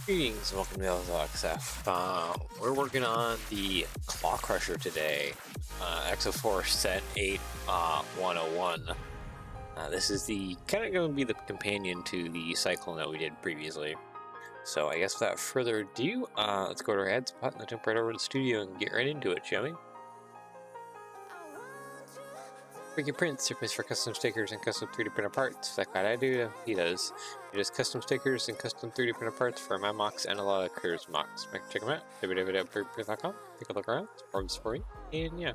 Greetings, welcome to XF. We're working on the Claw Crusher today, Exo Force set 8-101. This is the kind of going to be the companion to the Cyclone that we did previously. So I guess without further ado, let's go to our ad spot and jump right over to the studio and get right into it, shall we? Freaking Print, surface for custom stickers and custom 3D printer parts. Like what I do, he does. He does custom stickers and custom 3D printer parts for my Mocs and a lot of Curves Mocs. Check them out, www.print.com. Take a look around, support for you, and yeah.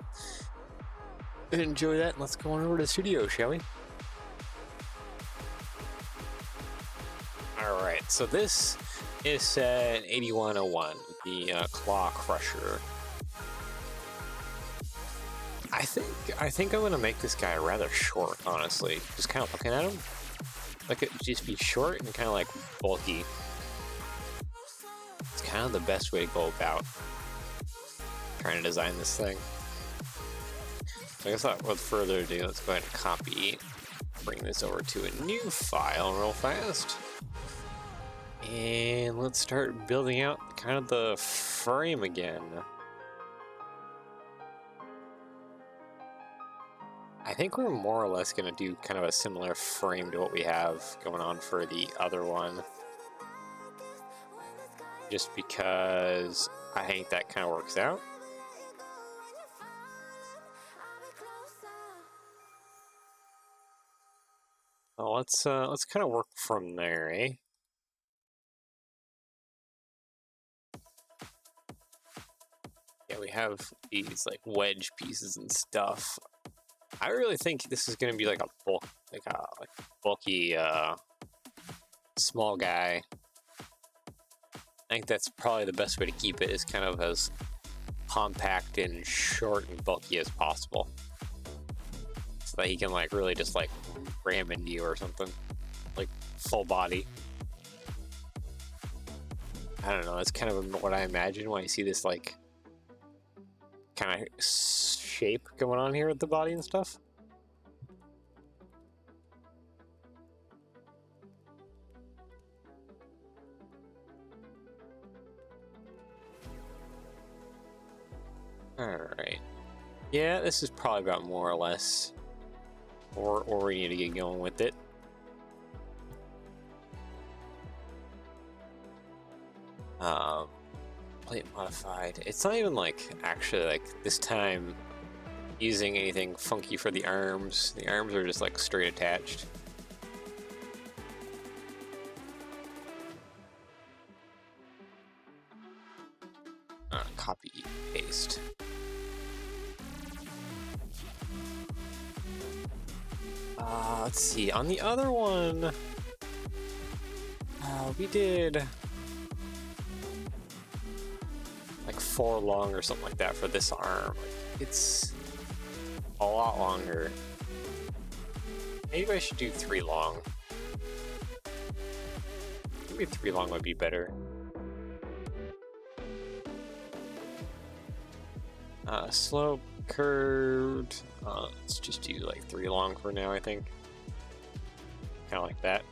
Enjoy that, and let's go on over to the studio, shall we? Alright, so this is set 8101, the Claw Crusher. I think I'm gonna make this guy rather short, honestly. Just kind of looking at him, like it just be short and kind of like bulky. It's kind of the best way to go about trying to design this thing. So I guess without further ado, let's go ahead and copy, bring this over to a new file real fast, and let's start building out kind of the frame again. I think we're more or less going to do kind of a similar frame to what we have going on for the other one. Just because I think that kind of works out. Well, let's kind of work from there, eh? Yeah, we have these like wedge pieces and stuff. I really think this is going to be like a bulky, small guy. I think that's probably the best way to keep it, is kind of as compact and short and bulky as possible, so that he can like really just like ram into you or something, like full body. I don't know. That's kind of what I imagine when I see this like kind of shape going on here with the body and stuff. Alright. Yeah, this is probably about more or less or we need to get going with it. Plate modified. It's not even like actually like this time using anything funky for the arms. The arms are just like straight attached. Copy, paste. Let's see, on the other one, we did like 4 long or something like that for this arm. It's a lot longer. Maybe I should do 3 long. Maybe 3 long would be better. Slope, curved. Let's just do like 3 long for now, I think. Kind of like that.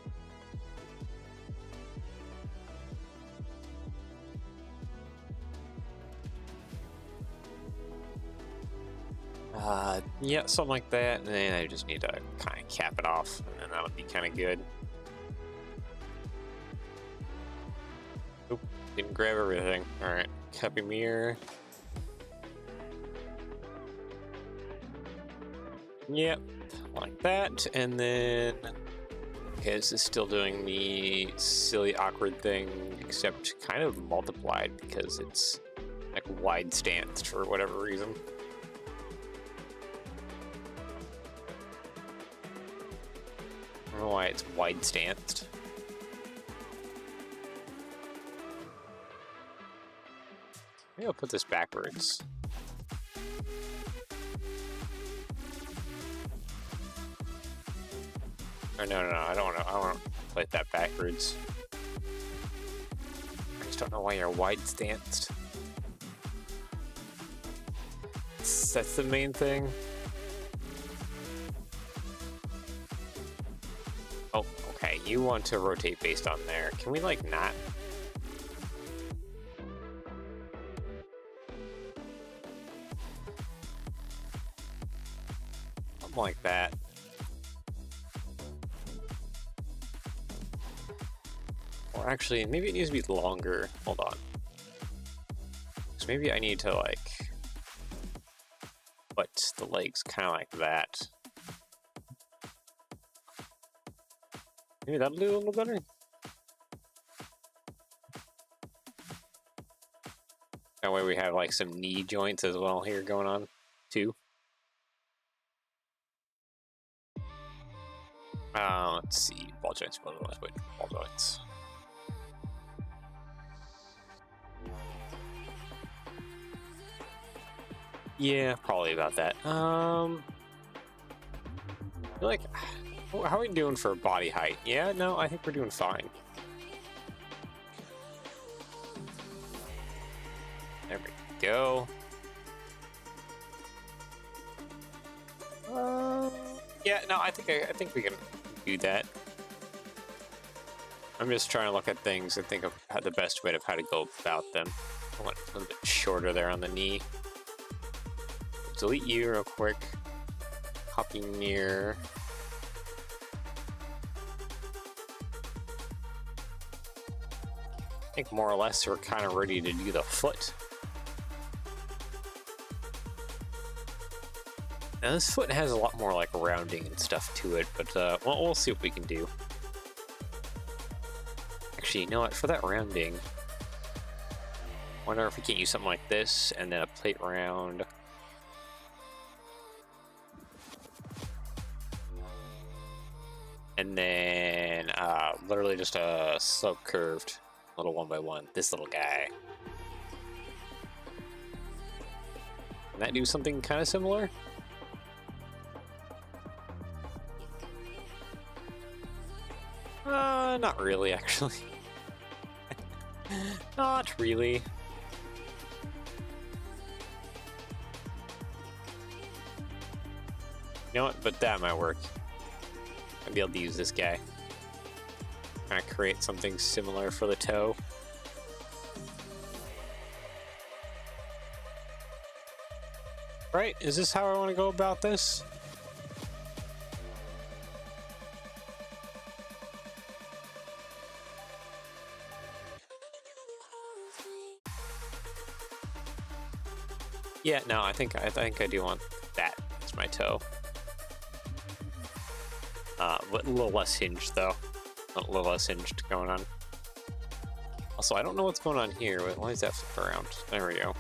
Yeah, something like that, and then I just need to kind of cap it off, and then that would be kind of good. Oop, didn't grab everything. Alright, copy mirror. Yep, like that, and then okay, this is still doing the silly awkward thing, except kind of multiplied because it's like wide stanced for whatever reason. I don't know why it's wide stanced. Maybe I'll put this backwards. Or no, I don't want to put that backwards. I just don't know why you're wide stanced. That's the main thing. Oh, okay. You want to rotate based on there. Can we, like, not? Something like that. Or actually, maybe it needs to be longer. Hold on. So maybe I need to, like, put the legs kind of like that. Maybe that'll do a little better. That way we have like some knee joints as well here going on too. Let's see, ball joints, ball joints. Yeah, probably about that. I feel like, how are we doing for body height? Yeah, no, I think we're doing fine. There we go. Yeah, no, I think we can do that. I'm just trying to look at things and think of how the best way of how to go about them. I want a little bit shorter there on the knee. Delete you real quick. Copy near. I think more or less we're kind of ready to do the foot. Now this foot has a lot more like rounding and stuff to it, but well, we'll see what we can do. Actually, you know what? For that rounding, I wonder if we can't use something like this and then a plate round. And then literally just a slope curved little 1x1. This little guy. Can that do something kind of similar? Not really, actually. Not really. You know what? But that might work. I'd be able to use this guy. Kind of create something similar for the toe. Right? Is this how I want to go about this? Yeah, no, I think I do want that as my toe. But a little less hinged though. A little less hinged going on. Also, I don't know what's going on here. Why is that flip around? There we go.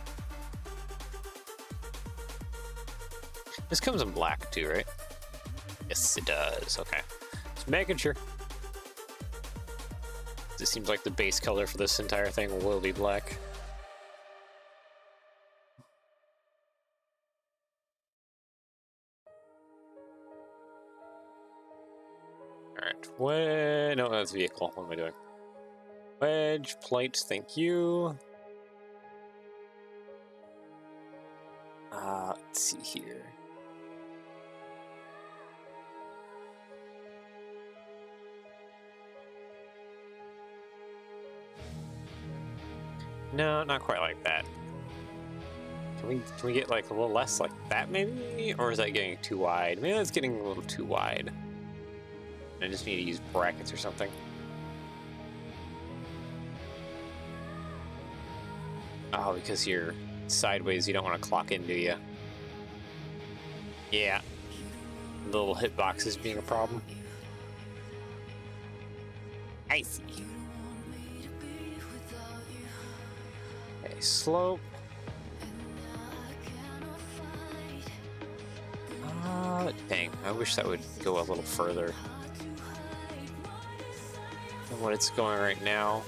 This comes in black too, right? Yes, it does. Okay. Just making sure. It seems like the base color for this entire thing will be black. Alright, no, that's vehicle. What am I doing? Wedge, plate, thank you. Let's see here. No, not quite like that. Can we get like a little less like that maybe? Or is that getting too wide? Maybe that's getting a little too wide. I just need to use brackets or something. Oh, because you're sideways, you don't want to clock in, do you? Yeah. The little hitboxes being a problem. I see. Okay, slope. Dang, I wish that would go a little further than what it's going right now.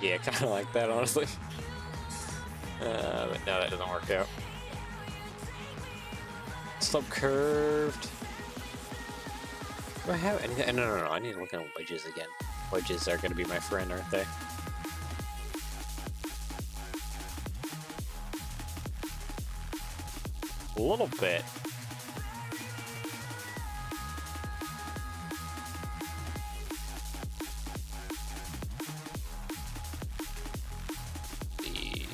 Yeah, kind of like that, honestly. But no, that doesn't work out. Slope curved. Do I have any? No. I need to look at wedges again. Wedges are going to be my friend, aren't they? A little bit. The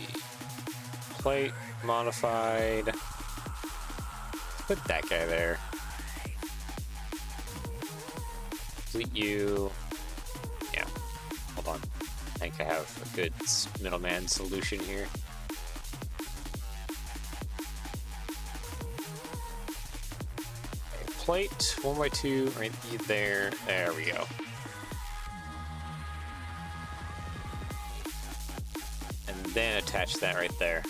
plate modified. Put that guy there. Complete you. Yeah. Hold on. I think I have a good middleman solution here. Okay, plate 1x2 right there. There we go. And then attach that right there.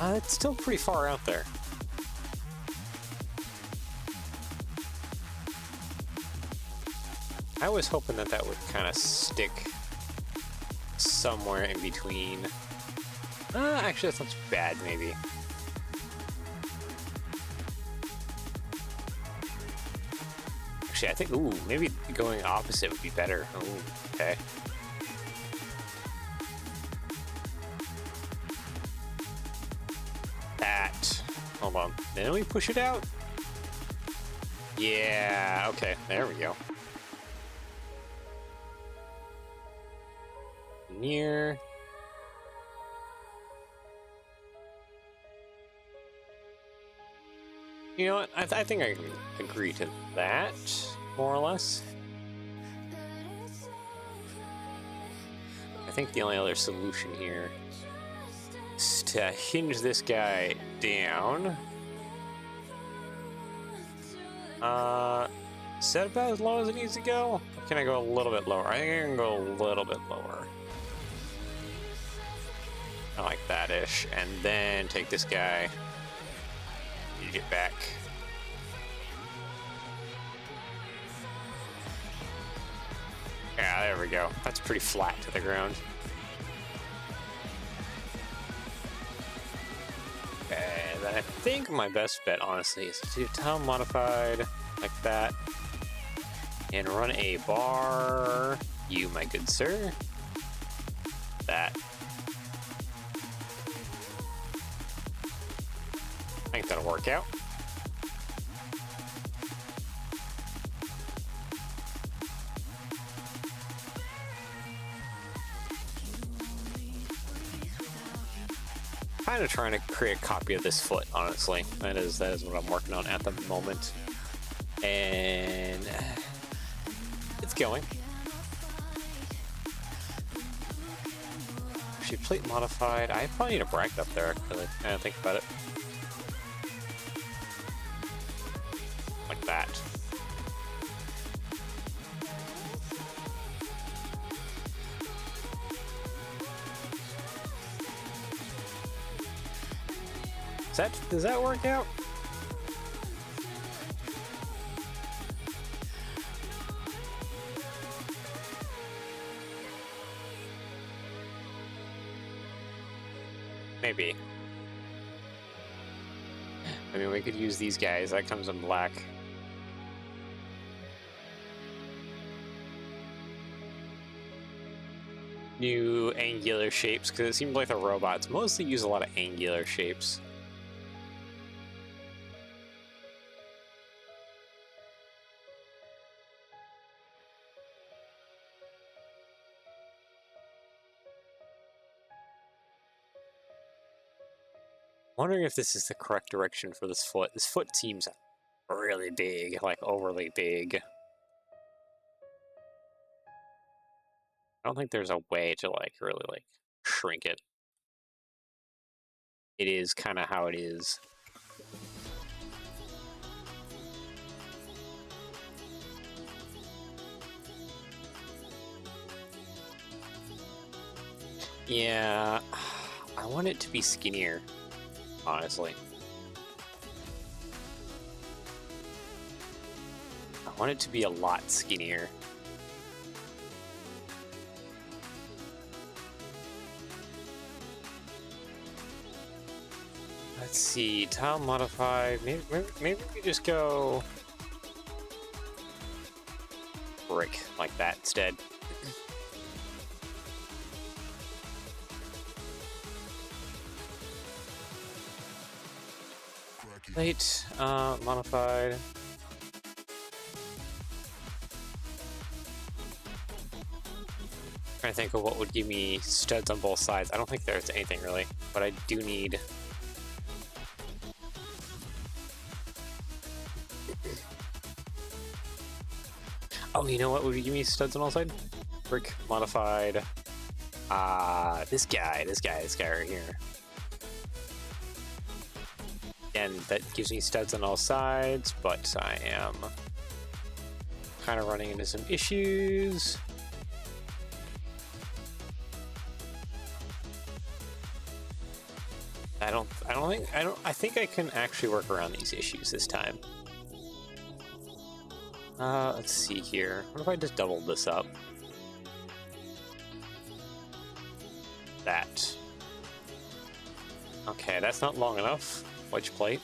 It's still pretty far out there. I was hoping that that would kind of stick somewhere in between. Actually, that's not too bad, maybe. Actually, I think, ooh, maybe going opposite would be better. Ooh, okay. That. Hold on. Then we push it out. Yeah, okay, there we go. Near. You know what? I think I can agree to that, more or less. I think the only other solution here is to hinge this guy down. Is that about as low as it needs to go? Or can I go a little bit lower? I think I can go a little bit lower. I like that-ish. And then take this guy, hinge it back. Yeah, there we go. That's pretty flat to the ground. Okay, then I think my best bet, honestly, is to do tile modified like that. And run a bar. You, my good sir. That. I think that'll work out. Kind of trying to create a copy of this foot, honestly. That is what I'm working on at the moment. And it's going. Actually, plate modified. I probably need a bracket up there, actually. I didn't think about it. Like that. Does that work out? Maybe. I mean, we could use these guys. That comes in black. New angular shapes, because it seems like the robots mostly use a lot of angular shapes. Wondering if this is the correct direction for this foot. This foot seems really big, like overly big. I don't think there's a way to like really like shrink it. It is kind of how it is. Yeah, I want it to be skinnier, honestly. I want it to be a lot skinnier. Let's see, tile modified. Maybe we just go brick like that instead. Plate modified. Trying to think of what would give me studs on both sides. I don't think there's anything really, but I do need. Oh, you know what would give me studs on all sides? Brick modified. This guy right here. And that gives me studs on all sides, but I am kind of running into some issues. I think I can actually work around these issues this time. Let's see here. What if I just doubled this up? That. Okay, that's not long enough. Which plate?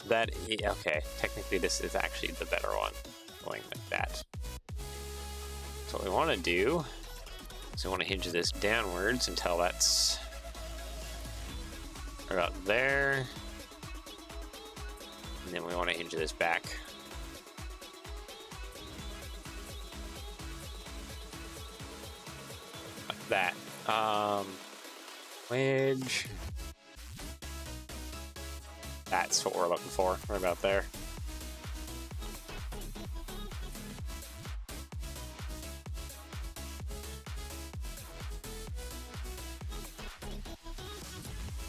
That, okay, technically this is actually the better one. Going like that. So what we want to do is we want to hinge this downwards until that's about there. And then we want to hinge this back. Like that. Wedge. That's what we're looking for. Right about there.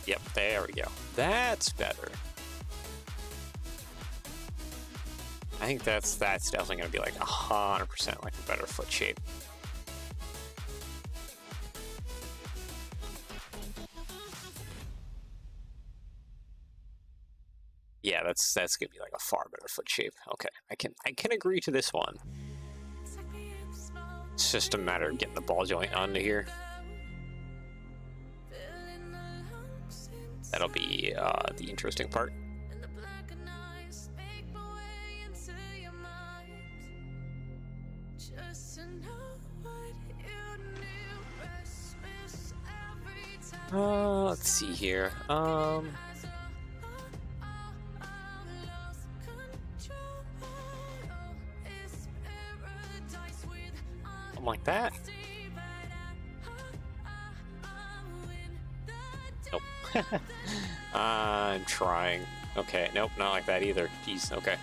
Yep, there we go. That's better. I think that's definitely going to be like 100% like a better foot shape. Yeah, that's gonna be like a far better foot shape. Okay, I can agree to this one. It's just a matter of getting the ball joint onto here. That'll be the interesting part. Let's see here. Like that. Nope. I'm trying. Okay, nope, not like that either. Jeez, okay.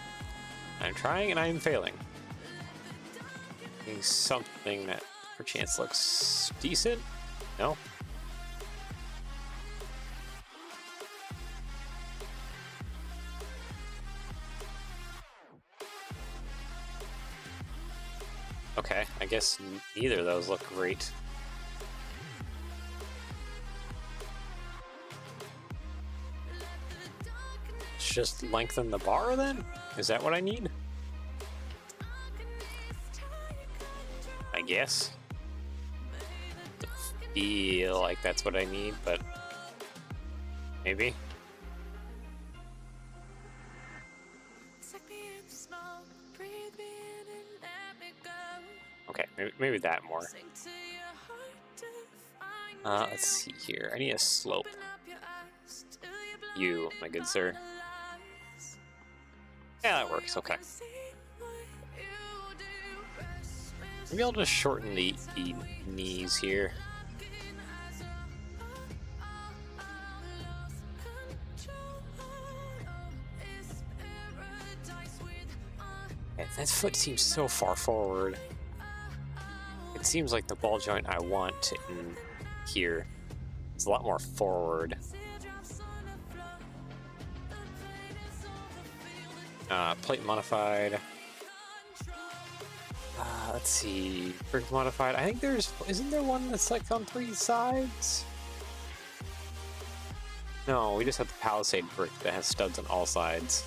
I'm trying and I'm failing. Something that perchance looks decent? No? Okay, I guess neither of those look great. Let's just lengthen the bar then? Is that what I need? I guess. I feel like that's what I need, but maybe. Okay, maybe that more. Let's see here. I need a slope. You, my good sir. Yeah, that works. Okay. Maybe I'll just shorten the knees here. Okay, that foot seems so far forward. It seems like the ball joint I want in here is a lot more forward. Plate modified. Let's see. Brick modified. I think isn't there one that's like on 3 sides? No, we just have the palisade brick that has studs on all sides.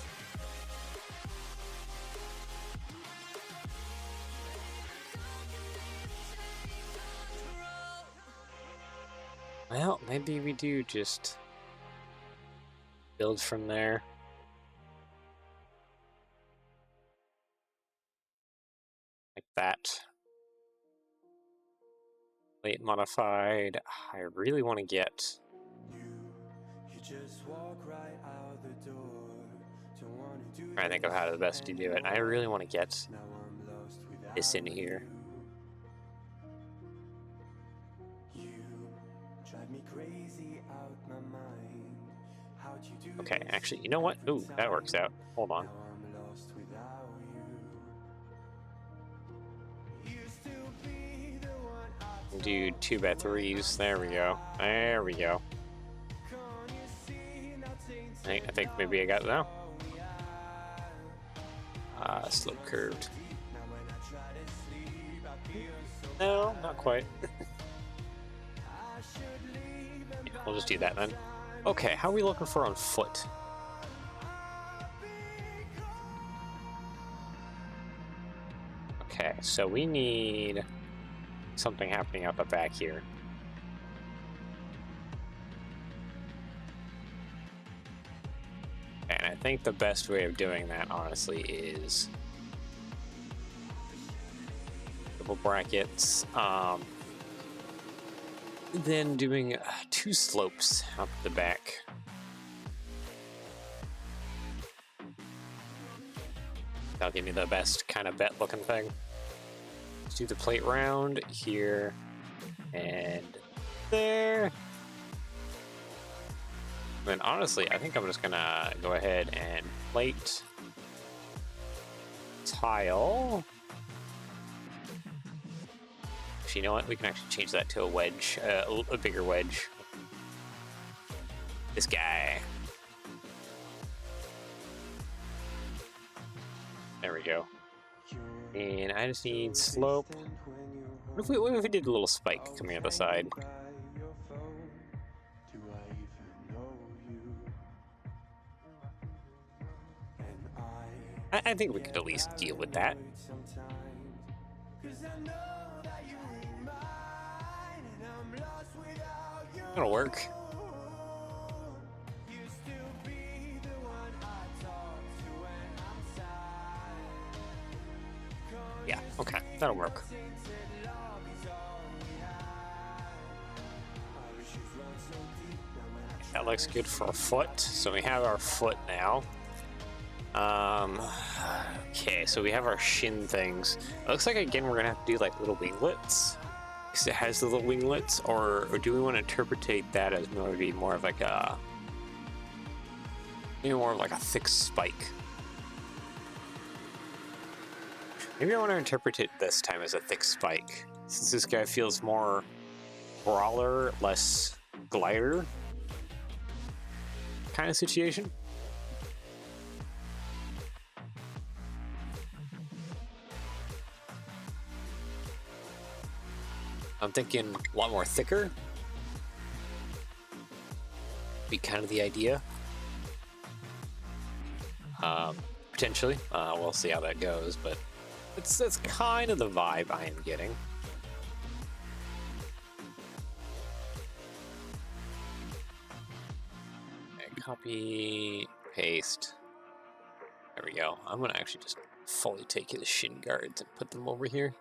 Well, maybe we do just build from there. Like that. Late modified. I really want to get... I think of how the best to do it. I really want to get this in here. Okay, actually, you know what? Ooh, that works out. Hold on. Do 2x3s. There we go. There we go. I think maybe I got it now. Slope curved. No, not quite. Yeah, we'll just do that then. Okay, how are we looking for on foot? Okay, so we need something happening out the back here. And I think the best way of doing that, honestly, is double brackets. Then doing 2 slopes up the back. That'll give me the best kind of bet looking thing. Let's do the plate round here and there. And honestly, I think I'm just gonna go ahead and plate tile. Actually, you know what? We can actually change that to a wedge, a bigger wedge. This guy. There we go. And I just need slope. What if we did a little spike coming out the side? I think we could at least deal with that. That'll work. Yeah, okay, that'll work. That looks good for a foot. So we have our foot now. Okay, so we have our shin things. It looks like, again, we're gonna have to do like little winglets. Because it has the little winglets, or do we want to interpretate that as maybe more of like a... maybe more of like a thick spike? Maybe I want to interpret it this time as a thick spike. Since this guy feels more brawler, less glider kind of situation. I'm thinking a lot more thicker. Be kind of the idea. Potentially. We'll see how that goes, but that's kind of the vibe I am getting. Okay, copy, paste. There we go. I'm gonna actually just fully take his shin guards and put them over here.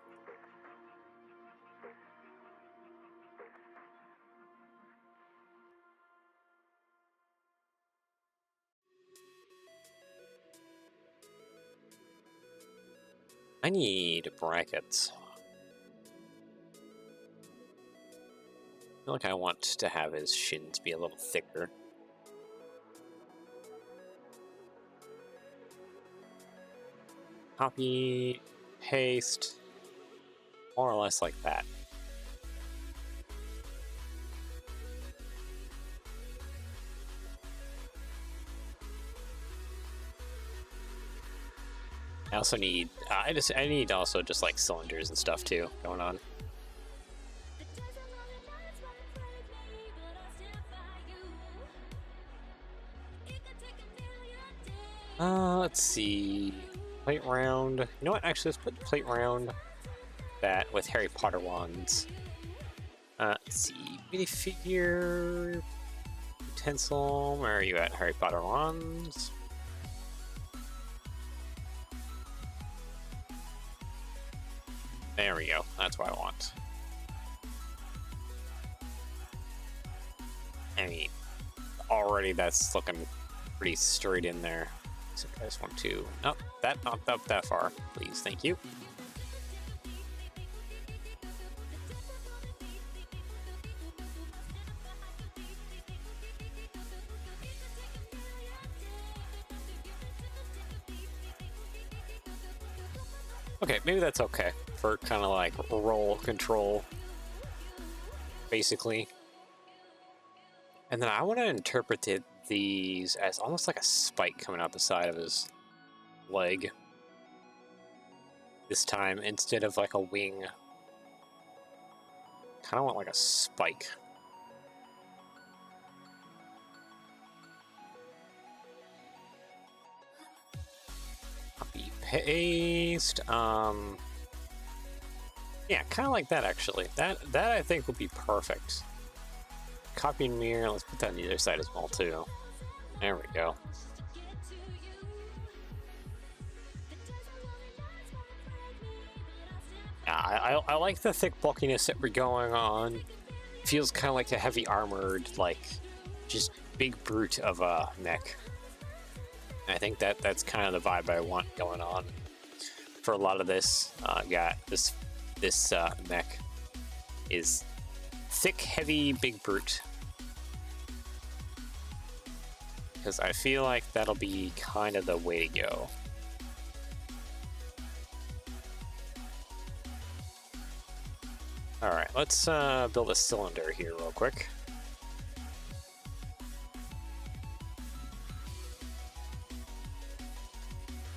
I need brackets. I feel like I want to have his shins be a little thicker. Copy, paste, more or less like that. I also need, I need also just like cylinders and stuff too going on. Let's see. Plate round. You know what? Actually, let's put plate round that with Harry Potter wands. Let's see. Minifigure. Utensil. Where are you at? Harry Potter wands. There we go. That's what I want. I mean, already that's looking pretty straight in there. So I just want to, nope, that not up that far, please, thank you. Okay, maybe that's okay for kind of like roll control, basically. And then I want to interpret these as almost like a spike coming out the side of his leg. This time, instead of like a wing, kind of want like a spike. Copy, paste. Yeah, kind of like that actually. That I think would be perfect. Copy and mirror. Let's put that on the other side as well too. There we go. Yeah, I like the thick bulkiness that we're going on. Feels kind of like a heavy armored, like just big brute of a mech. I think that's kind of the vibe I want going on for a lot of this. This mech is thick, heavy, big brute. Because I feel like that'll be kind of the way to go. Alright, let's build a cylinder here real quick.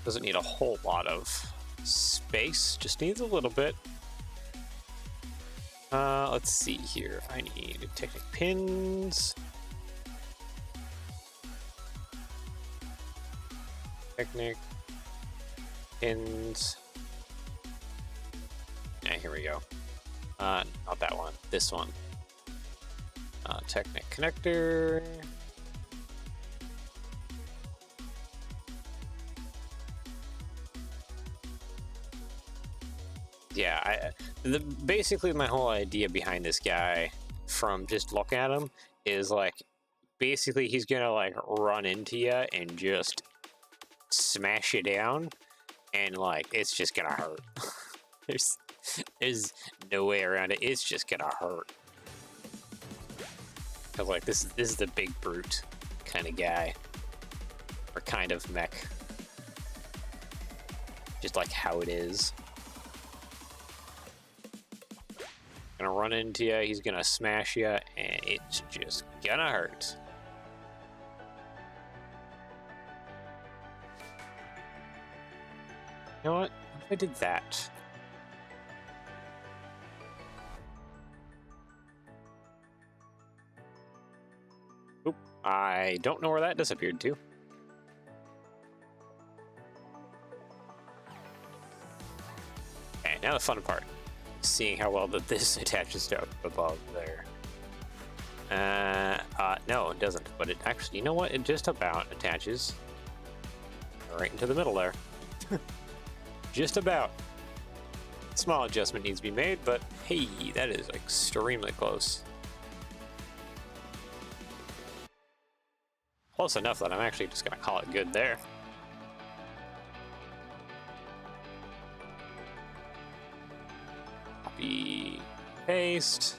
Doesn't need a whole lot of space, just needs a little bit. Let's see here. I need Technic pins. Technic pins. Yeah, here we go. Not that one. This one. Technic connector. Yeah, basically my whole idea behind this guy, from just looking at him, is like basically he's gonna like run into you and just smash you down, and like it's just gonna hurt. There's no way around it. It's just gonna hurt. Cause like this is the big brute kind of guy, or kind of mech. Just like how it is. Gonna run into you, he's gonna smash you, and it's just gonna hurt. You know what? What if I did that? Oop, I don't know where that disappeared to. Okay, now the fun part. Seeing how well that this attaches to above there. No, it doesn't, but it actually, you know what? It just about attaches right into the middle there. Just about. Small adjustment needs to be made, but hey, that is extremely close. Close enough that I'm actually just gonna call it good there. Copy, paste.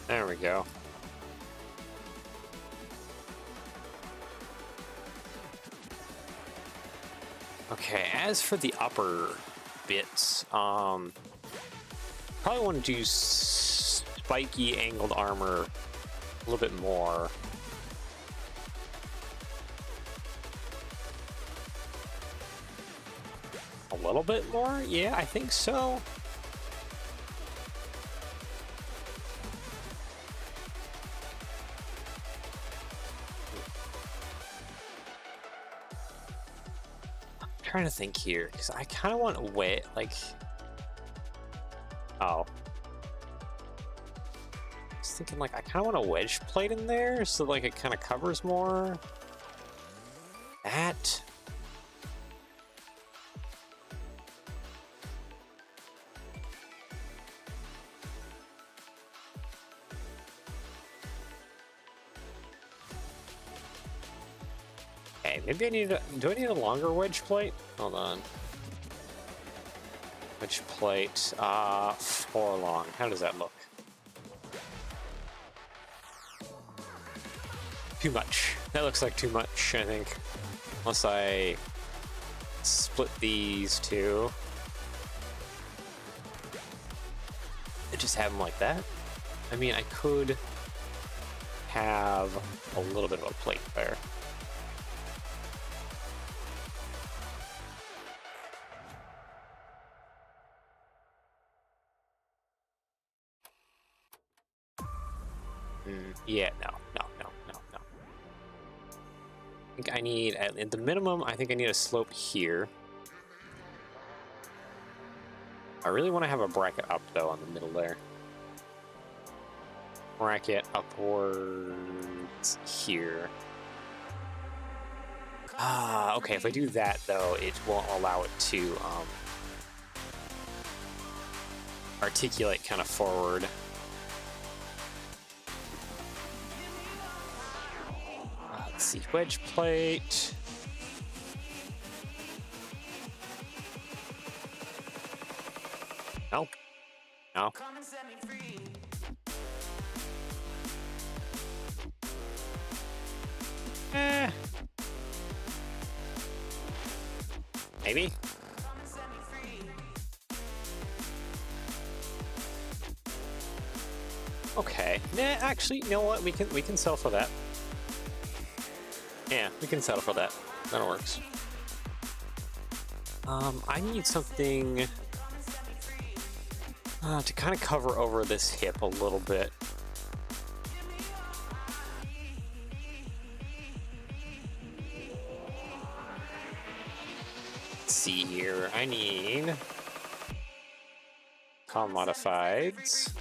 There we go. Okay, as for the upper bits, probably want to do spiky angled armor a little bit more. little bit more? Yeah, I think so. I'm trying to think here, because I kind of want wet, like... Oh. I was thinking, like, I kind of want a wedge plate in there, so, like, it kind of covers more. That... Okay, maybe I need a... Do I need a longer wedge plate? Hold on. Wedge plate, 4 long. How does that look? Too much. That looks like too much, I think. Unless I split these two. I just have them like that. I mean, I could have a little bit of a plate there. Yeah, no. I think I need, at the minimum, I think I need a slope here. I really want to have a bracket up, though, on the middle there. Bracket upwards here. Okay, if I do that, though, it won't allow it to articulate kind of forward. Let's see, wedge plate. No. No. Maybe. Okay. Nah, actually, you know what? We can settle for that. Yeah, we can settle for that. That works. I need something to kind of cover over this hip a little bit. Let's see here. I need column modifieds.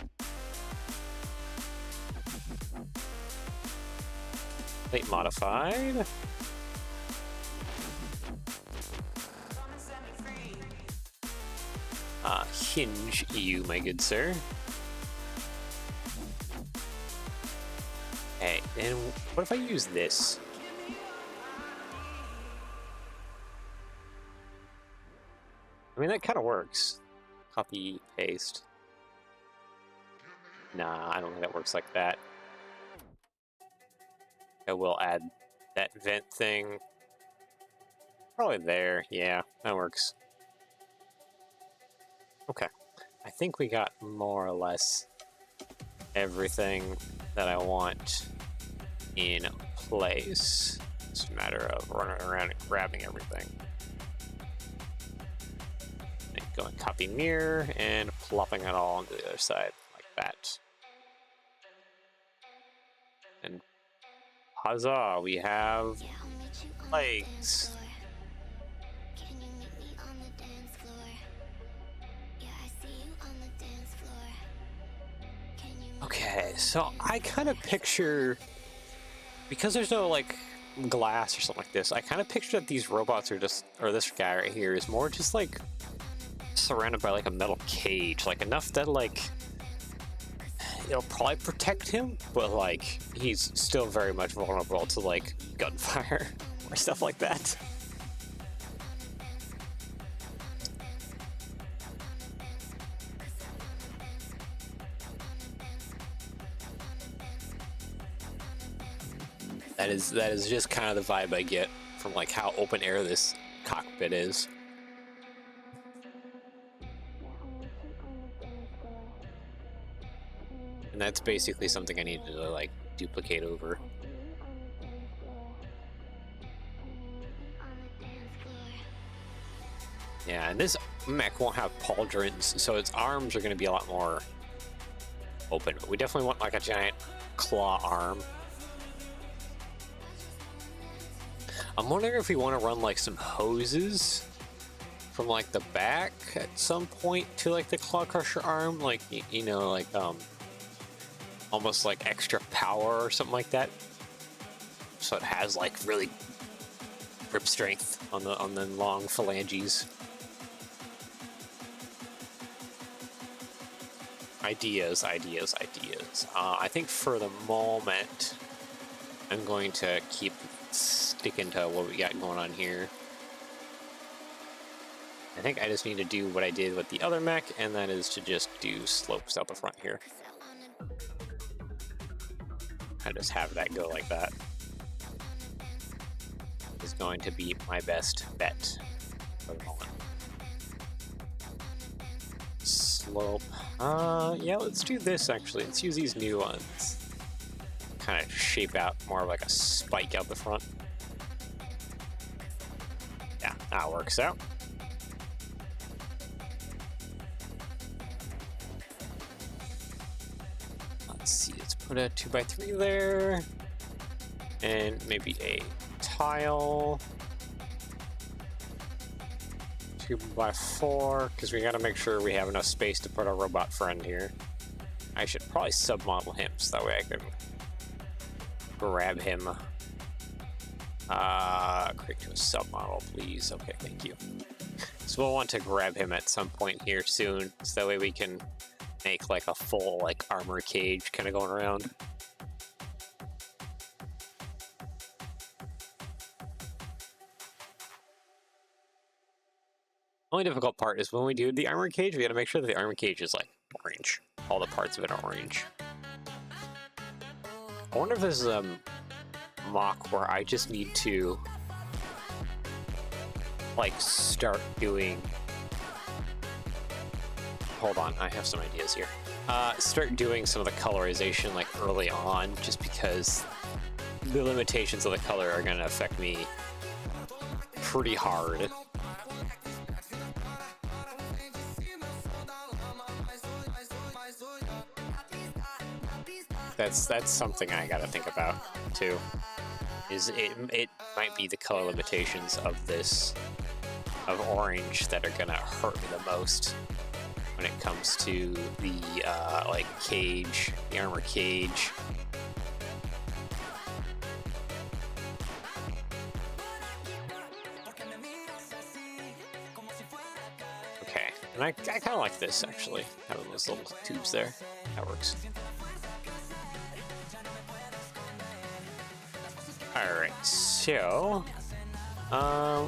Plate modified. Hinge you, my good sir. Okay, and what if I use this? I mean, that kind of works. Copy, paste. Nah, I don't think that works like that. I will add that vent thing. Probably there. Yeah, that works. Okay. I think we got more or less everything that I want in place. It's a matter of running around and grabbing everything. And going copy mirror and plopping it all onto the other side like that. And huzzah, we have legs. Okay, so I kind of picture, because there's no like glass or something like this, I kind of picture that these robots are just, or this guy right here is more just like surrounded by like a metal cage, like enough that like it'll probably protect him, but like he's still very much vulnerable to like gunfire or stuff like that. That is just kind of the vibe I get from like how open air this cockpit is. And that's basically something I need to like duplicate over. Yeah, and this mech won't have pauldrons, so its arms are going to be a lot more open. But we definitely want like a giant claw arm. I'm wondering if we want to run like some hoses from like the back at some point to like the claw crusher arm, like you know, like almost like extra power or something like that, so it has like really grip strength on the long phalanges. Ideas. I think for the moment, I'm going to keep sticking to what we got going on here. I think I just need to do what I did with the other mech, and that is to just do slopes out the front here. I just have that go like that. Is going to be my best bet for the moment. Slope. Yeah, let's do this actually. Let's use these new ones. Kind of shape out more like a spike out the front. Yeah, that works out. Let's see, let's put a 2x3 there. And maybe a tile. 2x4, because we got to make sure we have enough space to put our robot friend here. I should probably submodel him so that way I can grab him. Create to a submodel, please. Okay, thank you. So we'll want to grab him at some point here soon, so that way we can make like a full like armor cage kind of going around. Only difficult part is when we do the armor cage, we gotta make sure that the armor cage is like orange. All the parts of it are orange. I wonder if this is a mock where I just need to like start doing. Hold on, I have some ideas here. Start doing some of the colorization like early on, just because the limitations of the color are gonna affect me pretty hard. That's something I gotta think about too. Is it might be the color limitations of this orange that are gonna hurt me the most when it comes to the like cage, the armor cage. Okay, and I kind of like this actually, having those little tubes there. That works. Alright, so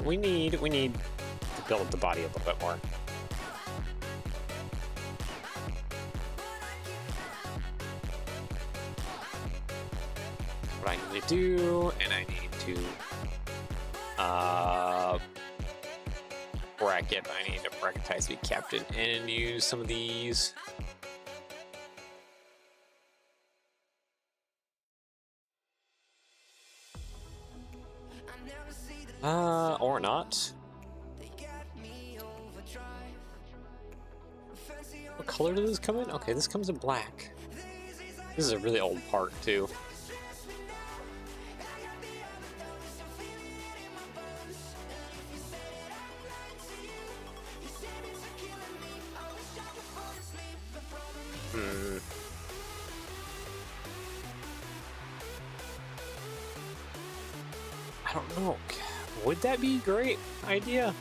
we need to build the body a little bit more. What I need to do, and I need to bracket. I need to bracketize the captain and use some of these. Or not. What color does this come in? Okay, this comes in black. This is a really old part, too. I don't know. Would that be a great idea?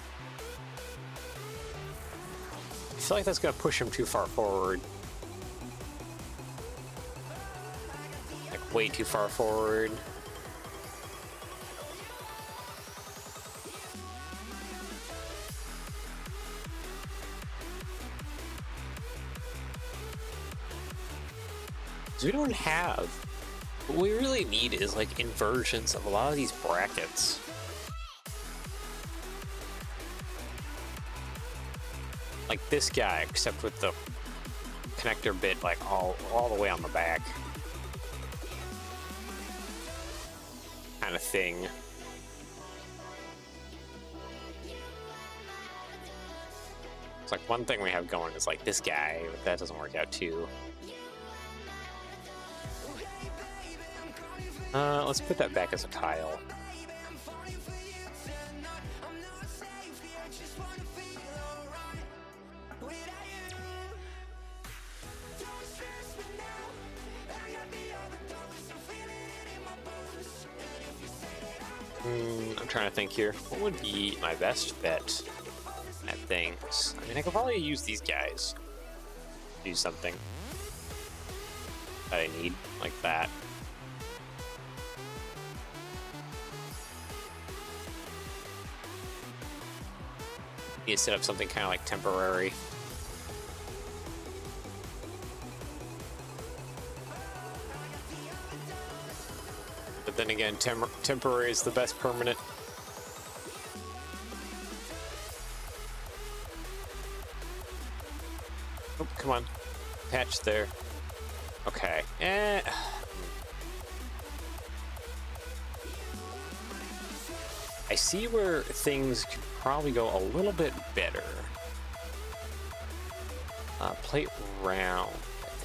I feel like that's gonna push him too far forward. Like way too far forward. So we don't have. What we really need is like inversions of a lot of these brackets. Like this guy, except with the connector bit like all the way on the back. Kind of thing. It's like one thing we have going is like this guy, but that doesn't work out too. Let's put that back as a tile. I'm trying to think here. What would be my best bet at things? I mean, I could probably use these guys to do something that I need, like that. Need to set up something kind of like temporary. But then again, temporary is the best permanent. Oh, come on. Attach there. Okay. I see where things could probably go a little bit better. Plate round, I think.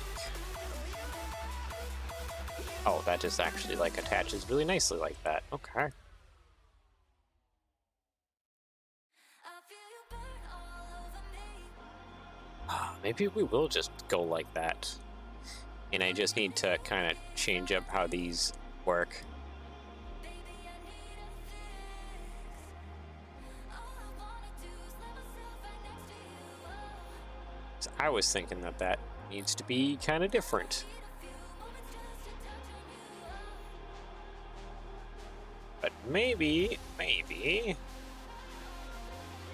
Oh, that just actually like attaches really nicely like that. Okay. Maybe we will just go like that. And I just need to kind of change up how these work. So I was thinking that that needs to be kind of different. But maybe,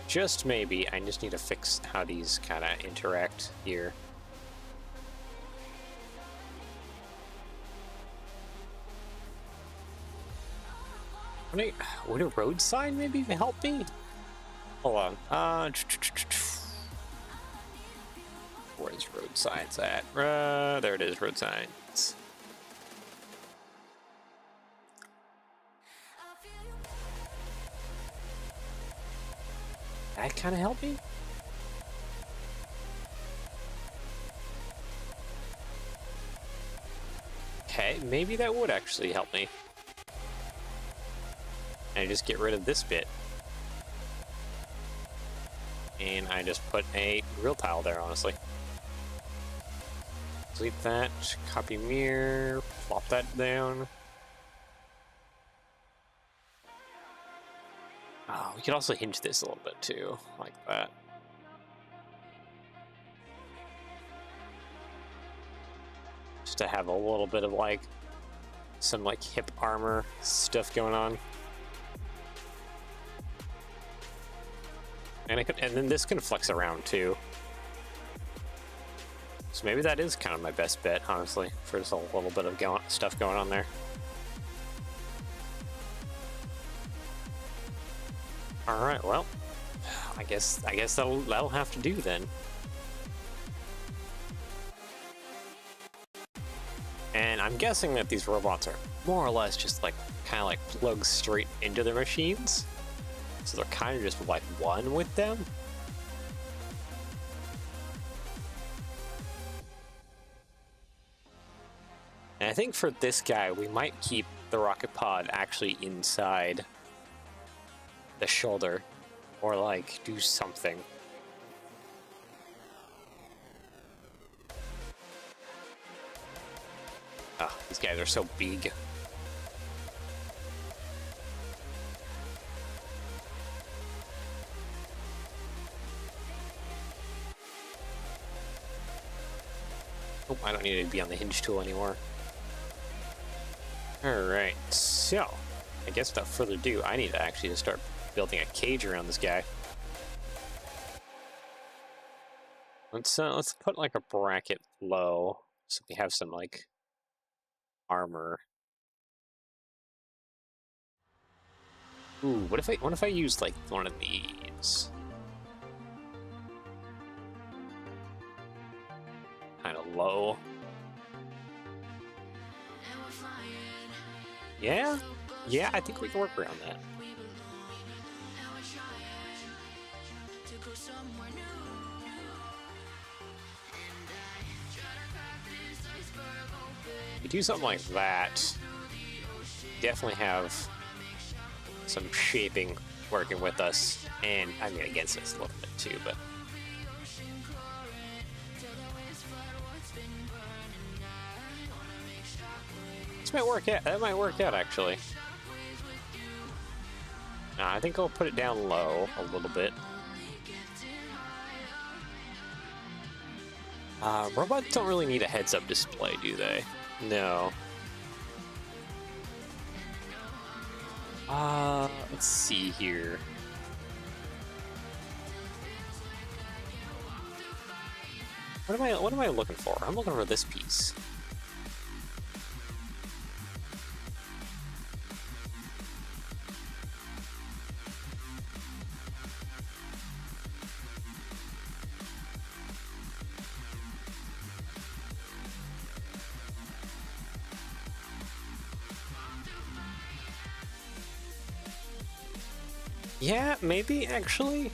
just maybe, I just need to fix how these kind of interact here. Would a road sign maybe help me? Hold on. Where's road signs at? There it is, road signs. That kind of help me? Okay, maybe that would actually help me. And I just get rid of this bit. And I just put a real tile there, honestly. Delete that, copy mirror, plop that down. Oh, we could also hinge this a little bit too, like that. Just to have a little bit of like, some like hip armor stuff going on. And then this can flex around too. So maybe that is kind of my best bet, honestly, for just a little bit of stuff going on there. All right, well, I guess that'll have to do then. And I'm guessing that these robots are more or less just like kind of like plugged straight into their machines. So they're kind of just like one with them. And I think for this guy, we might keep the rocket pod actually inside the shoulder, or like do something. Oh, these guys are so big. Oh, I don't need to be on the hinge tool anymore. Alright, so I guess without further ado, I need to actually just start building a cage around this guy. Let's put like a bracket low so we have some like armor. Ooh, what if I used like one of these? Kind of low. Yeah, I think we can work around that. you do something like that, definitely have some shaping working with us, and I mean against us a little bit too, but this might work out. That might work out actually. I think I'll put it down low a little bit. Robots don't really need a heads-up display, do they? No. Let's see here. What am I looking for? I'm looking for this piece. Yeah, maybe actually.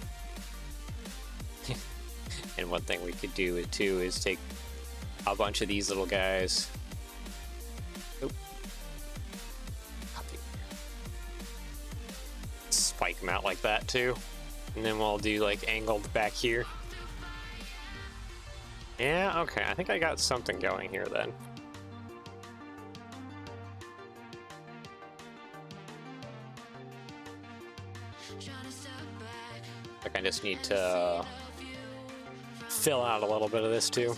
And one thing we could do too is take a bunch of these little guys. Oop. Spike them out like that too. And then we'll do like angled back here. Yeah, okay, I think I got something going here then. Like I just need to fill out a little bit of this too.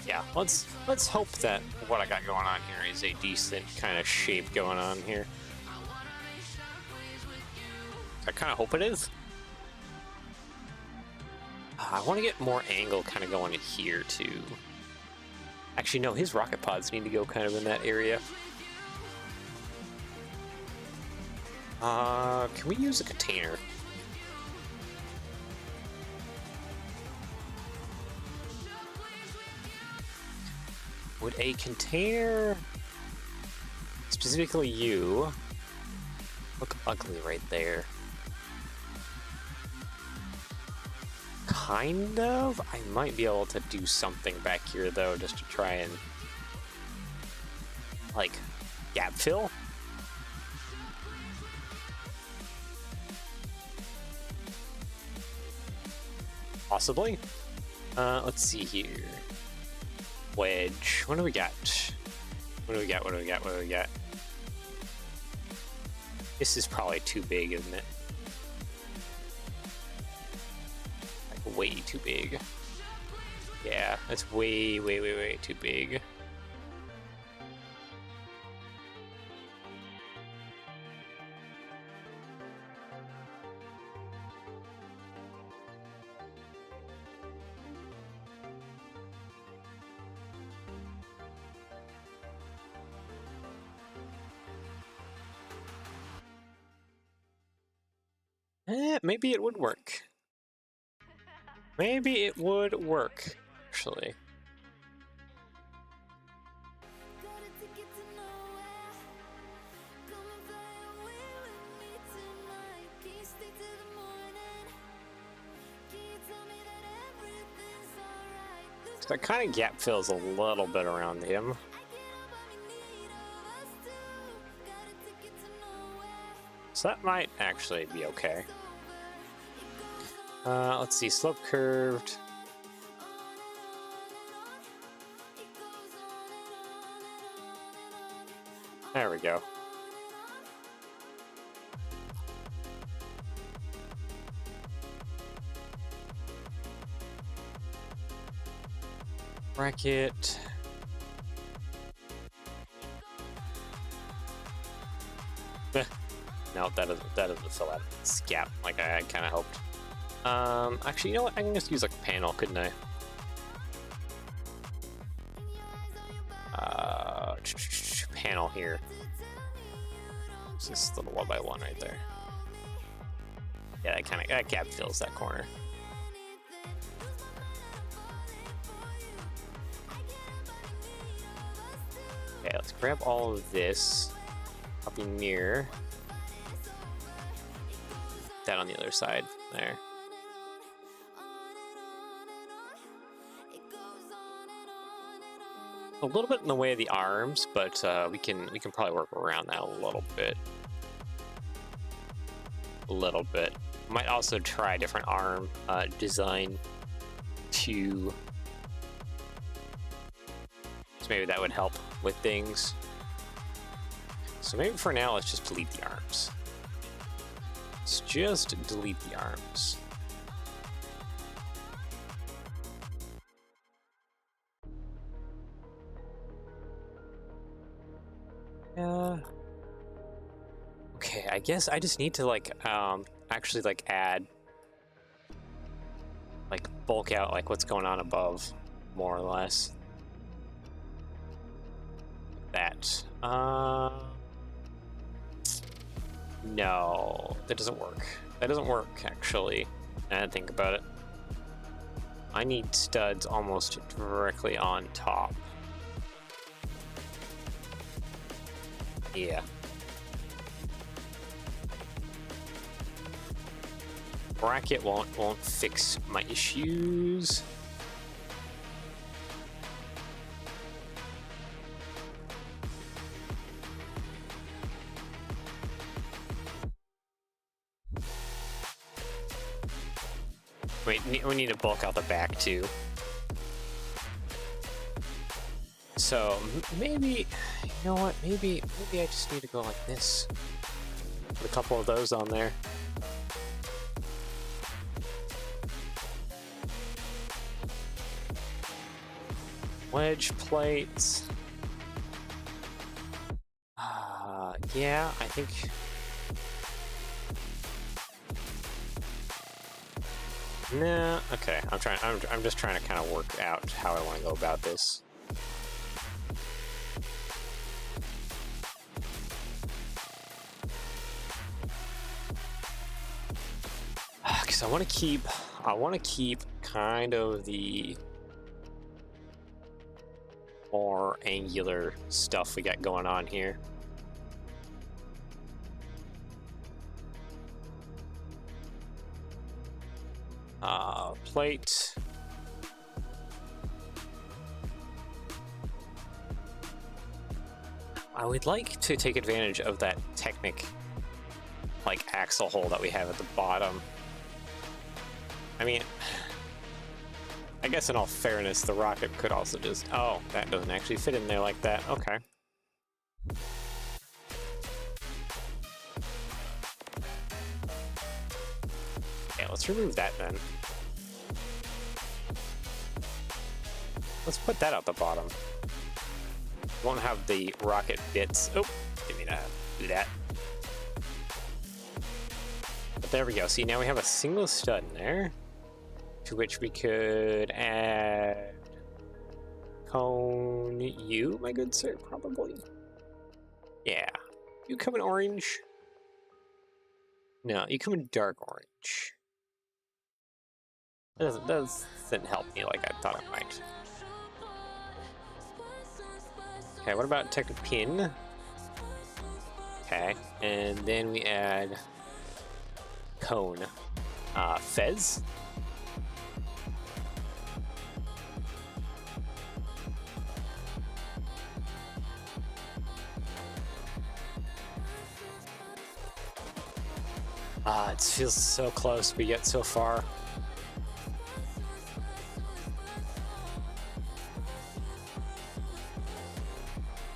Yeah, let's hope that what I got going on here is a decent kind of shape going on here. I kind of hope it is. I want to get more angle kind of going in here too. Actually, no, his rocket pods need to go kind of in that area. Can we use a container? Would a container, specifically you, look ugly right there? Kind of? I might be able to do something back here though, just to try and, like, gap fill? Possibly. Let's see here. Wedge. What do we got? What do we got? What do we got? What do we got? This is probably too big, isn't it? Like way too big. Yeah, that's way too big. Maybe it would work. Maybe it would work, actually. So that kind of gap fills a little bit around him. So that might actually be okay. Let's see, slope curved. There we go. Bracket. No, that doesn't fill out this gap like I kind of hoped. Actually, you know what? I can just use like a panel, couldn't I? Panel here. It's this little 1x1 right there. Yeah, that gap fills that corner. Okay, let's grab all of this. Copy mirror. That on the other side there. A little bit in the way of the arms, but we can probably work around that a little bit. Might also try a different arm design to. So maybe that would help with things. So maybe for now, let's just delete the arms. Let's just delete the arms. Okay, I guess I just need to like actually like add, like bulk out like what's going on above, more or less. That. No, that doesn't work. That doesn't work actually. I didn't think about it. I need studs almost directly on top. Yeah. Bracket won't fix my issues. Wait, we need to bulk out the back too. So maybe, you know what? Maybe I just need to go like this. Put a couple of those on there. Wedge plates. Yeah, I think. Nah, okay. I'm just trying to kind of work out how I want to go about this. Because I want to keep kind of the more angular stuff we got going on here. Plate. I would like to take advantage of that Technic like axle hole that we have at the bottom. I mean, I guess in all fairness, the rocket could also just... Oh, that doesn't actually fit in there like that. Okay. Okay, let's remove that then. Let's put that out the bottom. Won't have the rocket bits. Oh, didn't mean to do that. But there we go. See, now we have a single stud in there, to which we could add cone U, my good sir, probably. Yeah. You come in orange? No, you come in dark orange. That doesn't help me like I thought it might. Okay, what about Tech Pin? Okay, and then we add cone. Fez. It feels so close, but yet so far.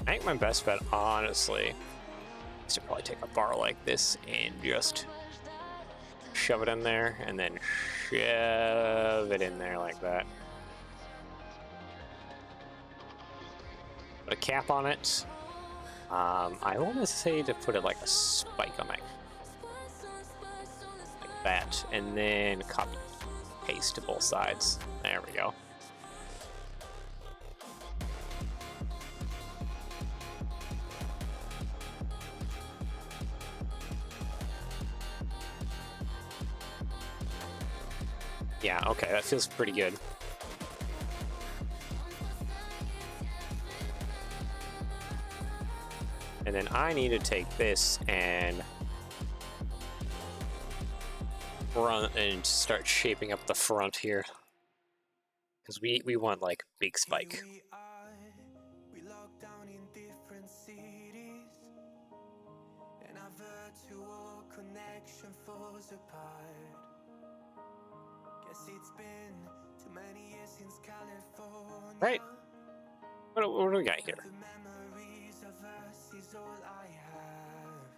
I think my best bet, honestly, is to probably take a bar like this and just shove it in there, and then shove it in there like that. Put a cap on it. I want to say to put it like a spike on that. Like that, and then copy, paste to both sides. There we go. Yeah, okay, that feels pretty good. And then I need to take this and run and start shaping up the front here. Because we want like big spike. We locked down in different cities, and our virtual connection falls apart. Guess it's been too many years since California. Right. What do we got here? The memories of us is all I have.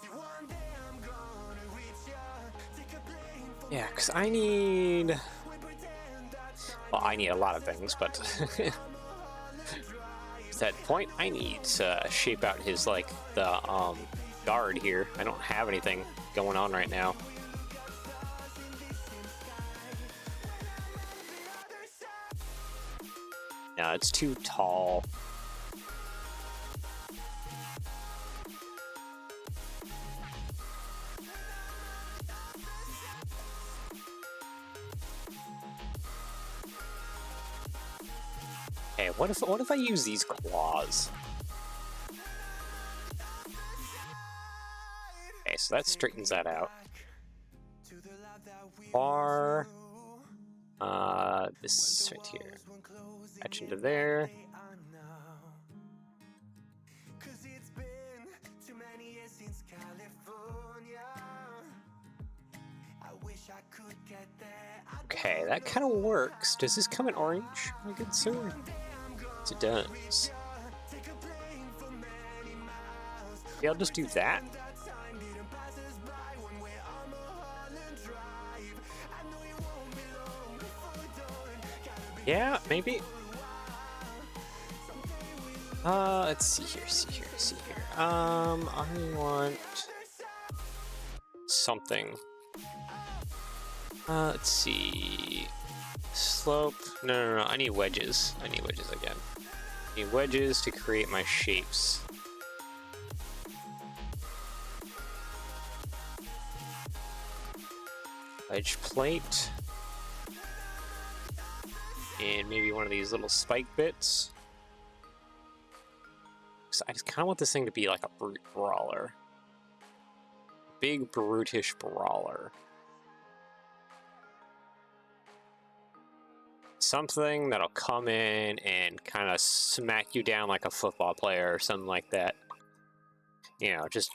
See, one day I'm gonna reach ya, take a plane for Yeah, because I need... Well, I need a lot of things, but... At that point, I need to shape out his, like, the guard here. I don't have anything going on right now. No, it's too tall. Okay, what if I use these claws? Okay, so that straightens that out. Bar, this right here. Attach into there. Okay, that kind of works. Does this come in orange, my good sir? Yes, it does. Yeah, I'll just do that. Yeah, maybe. Let's see here. I want something. Let's see. Slope. No. I need wedges. I need wedges again. I need wedges to create my shapes. Wedge plate. And maybe one of these little spike bits. So I just kind of want this thing to be like a brute brawler. Big brutish brawler. Something that'll come in and kind of smack you down like a football player or something like that. You know, just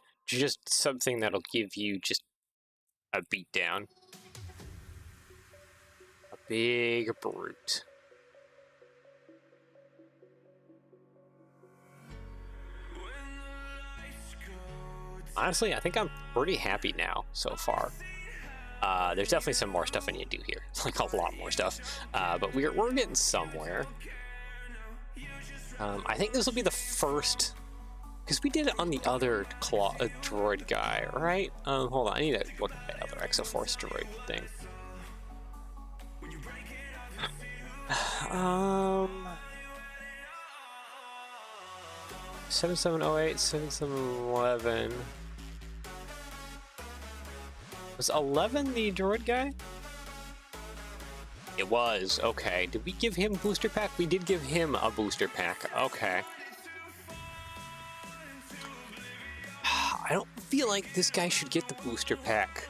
something that'll give you just a beat down. A big brute. Honestly, I think I'm pretty happy now so far. There's definitely some more stuff I need to do here, like a lot more stuff, but we're getting somewhere. I think this will be the first, because we did it on the other droid guy, right? Hold on, I need to look at the other Exo Force droid thing. 7708, 7711. Was 11 the droid guy? It was, okay. Did we give him booster pack? We did give him a booster pack, okay. I don't feel like this guy should get the booster pack.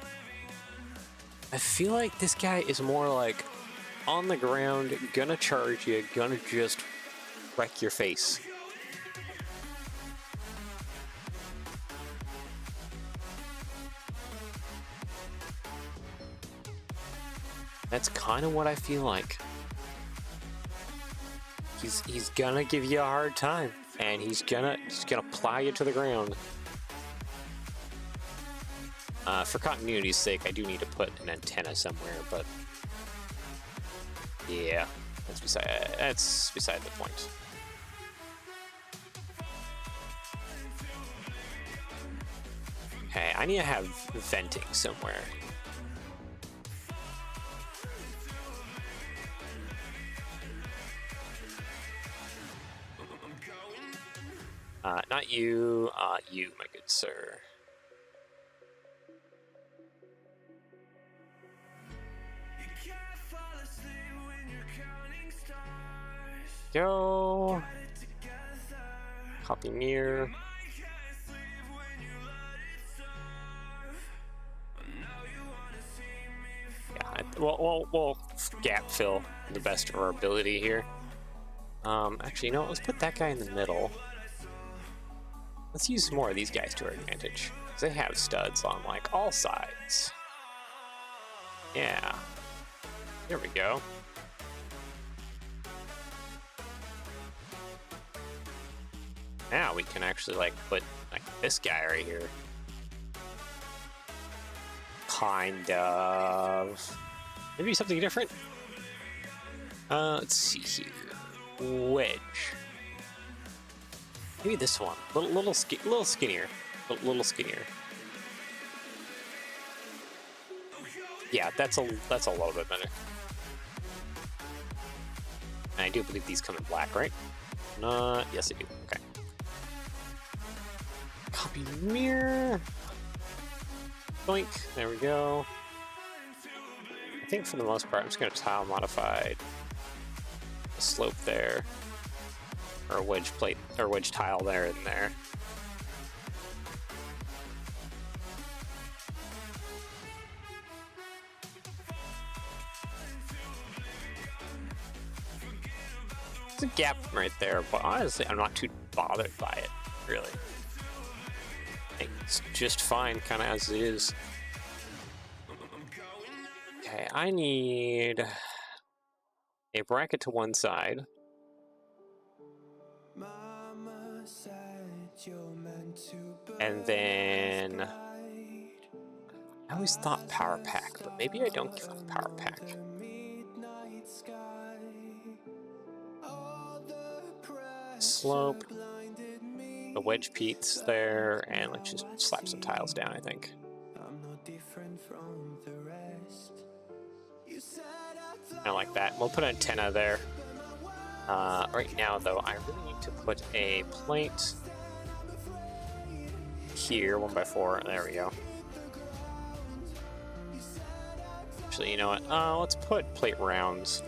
I feel like this guy is more like on the ground, gonna charge you, gonna just wreck your face. That's kind of what I feel like. He's gonna give you a hard time, and he's gonna plow you to the ground. For continuity's sake, I do need to put an antenna somewhere, but yeah, that's beside the point. Okay, I need to have venting somewhere. Not you, you, my good sir. Go. Copy mirror. Yeah, we'll gap fill the best of our ability here. Actually, you know what? Let's put that guy in the middle. Let's use more of these guys to our advantage. Because they have studs on, like, all sides. Yeah. There we go. Now we can actually, like, put, like, this guy right here. Kind of. Maybe something different? Let's see here. Wedge. Maybe this one. Little skinnier. Little skinnier. Yeah, that's a little bit better. And I do believe these come in black, right? Yes, they do. Okay. Copy mirror. Boink. There we go. I think for the most part, I'm just going to tile modify the slope there, or a wedge plate, or wedge tile there and there. There's a gap right there, but honestly, I'm not too bothered by it, really. It's just fine, kind of as it is. Okay, I need a bracket to one side. And then I always thought power pack, but maybe I don't give up power pack. Slope. The wedge peats there, and let's just slap some tiles down, I think. I like that. We'll put an antenna there. Right now, though, I really need to put a plate here, 1x4. There we go. Actually, you know what? Let's put plate rounds.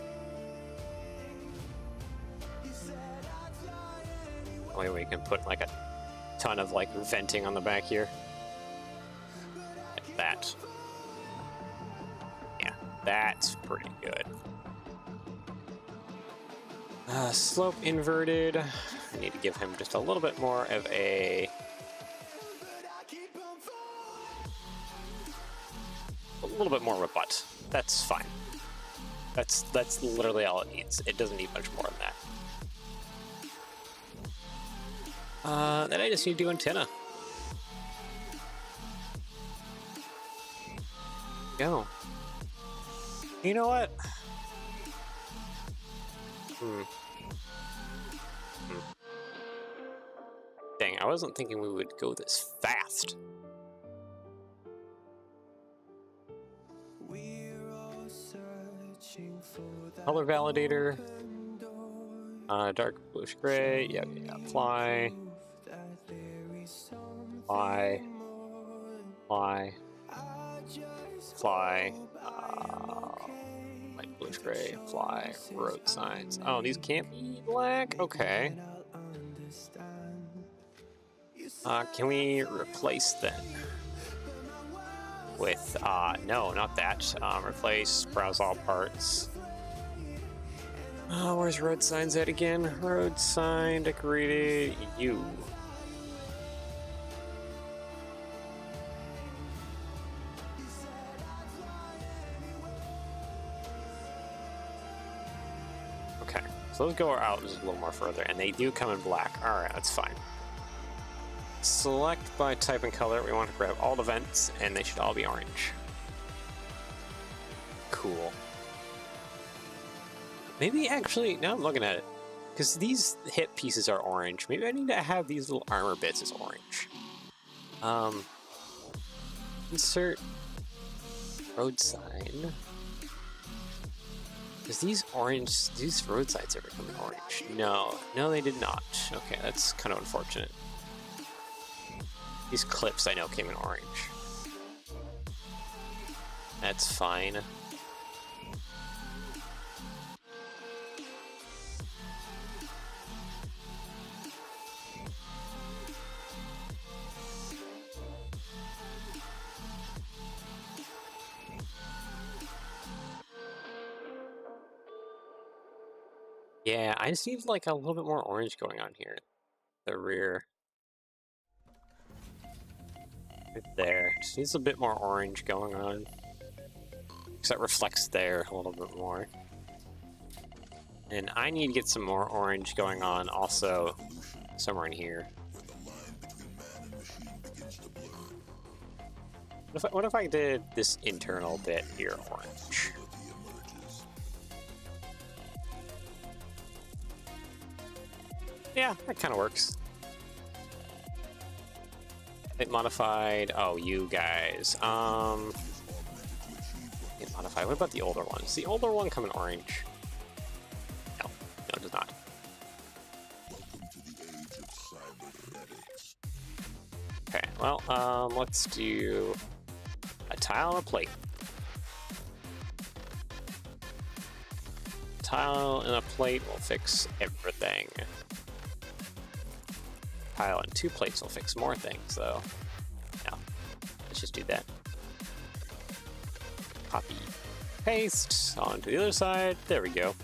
That way we can put like a ton of like venting on the back here. Like that. Yeah, that's pretty good. Slope inverted. I need to give him just a little bit more of a little bit more of a butt. That's fine. That's literally all it needs. It doesn't need much more than that. Then I just need to do antenna. Go. You know what? Dang, I wasn't thinking we would go this fast. Color validator. Dark bluish gray. Yeah, apply. Apply. Apply. Apply. Light bluish gray. Apply. Road signs. Oh, these can't be black? Okay. Can we replace them with, no, not that. Replace, browse all parts. Where's road signs at again? Road sign, decorated, you. Okay, so let's go out just a little more further, and they do come in black. Alright, that's fine. Select by type and color. We want to grab all the vents, and they should all be orange. Cool. Maybe actually, now I'm looking at it, because these hip pieces are orange, maybe I need to have these little armor bits as orange. Insert road sign. Does these road signs ever come in orange? No, they did not. Okay, that's kind of unfortunate. These clips I know came in orange. That's fine. Yeah, I just need like a little bit more orange going on here. The rear. Right there. Just needs a bit more orange going on. Because that reflects there a little bit more. And I need to get some more orange going on also somewhere in here. What if I did this internal bit here orange? Yeah, that kind of works. It modified. Oh, you guys. It modified. What about the older one? Does the older one come in orange? No, it does not. Okay, well, let's do a tile and a plate. Tile and a plate will fix everything. Tile and 2 plates will fix more things, though. No, let's just do that. Copy, paste onto the other side. There we go.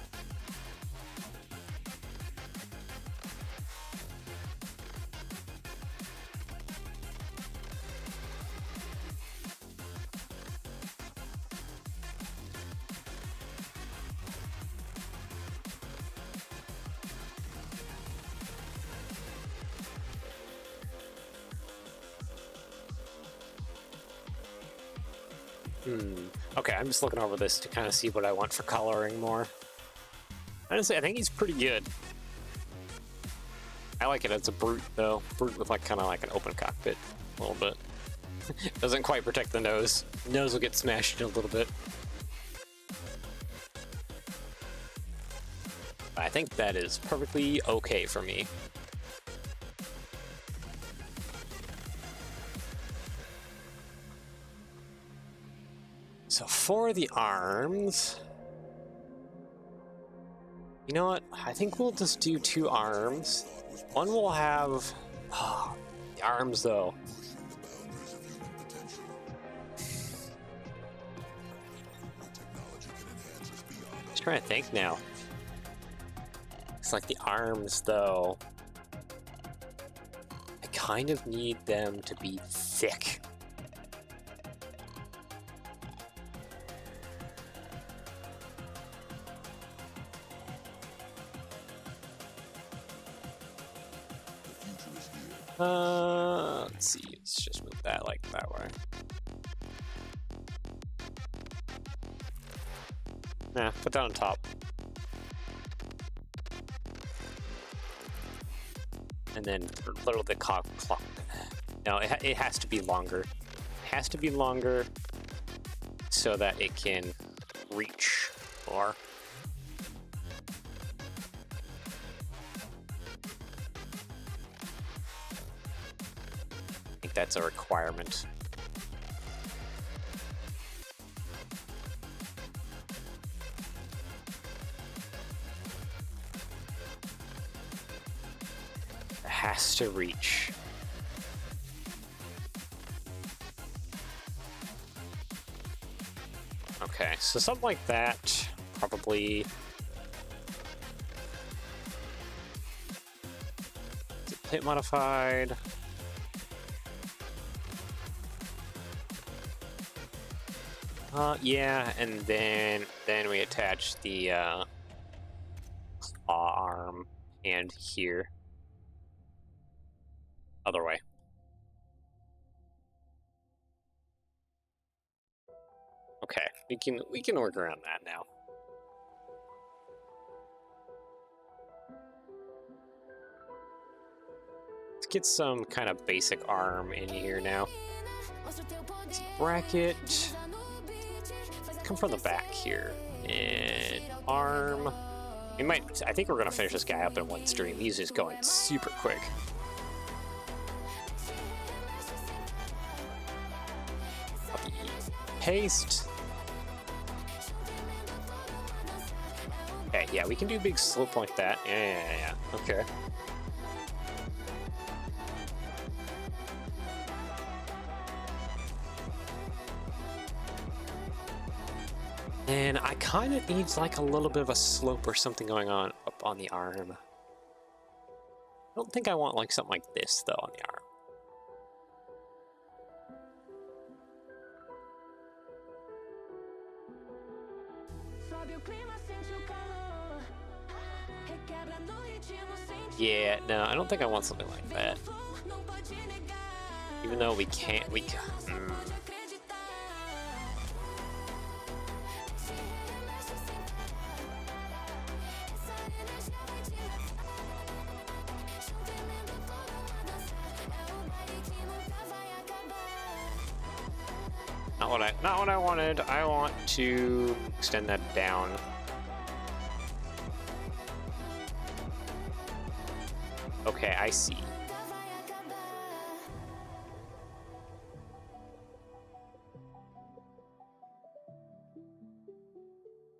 Okay, I'm just looking over this to kind of see what I want for coloring more. Honestly, I think he's pretty good. I like it as a brute, though. Brute with like kind of like an open cockpit a little bit. Doesn't quite protect the nose. Nose will get smashed a little bit. But I think that is perfectly okay for me. So for the arms, you know what? I think we'll just do 2 arms. One will have the arms though. Just trying to think now. It's like the arms though. I kind of need them to be thick. Let's see, let's just move that like that way. Nah, put that on top. And then a little bit clock. No, it has to be longer. It has to be longer so that it can reach more. I think that's a requirement. It has to reach. Okay, so something like that, probably. Is it plate modified? Yeah, and then we attach the claw arm and here. Other way. Okay, we can work around that now. Let's get some kind of basic arm in here now. Bracket. Come from the back here. And arm. I think we're gonna finish this guy up in one stream. He's just going super quick. Paste. Okay, yeah, we can do big slope like that. Yeah. Okay. And I kind of need like a little bit of a slope or something going on up on the arm. I don't think I want like something like this though on the arm. Yeah, no, I don't think I want something like that. Even though we can't, not what I wanted. I want to extend that down. Okay, I see.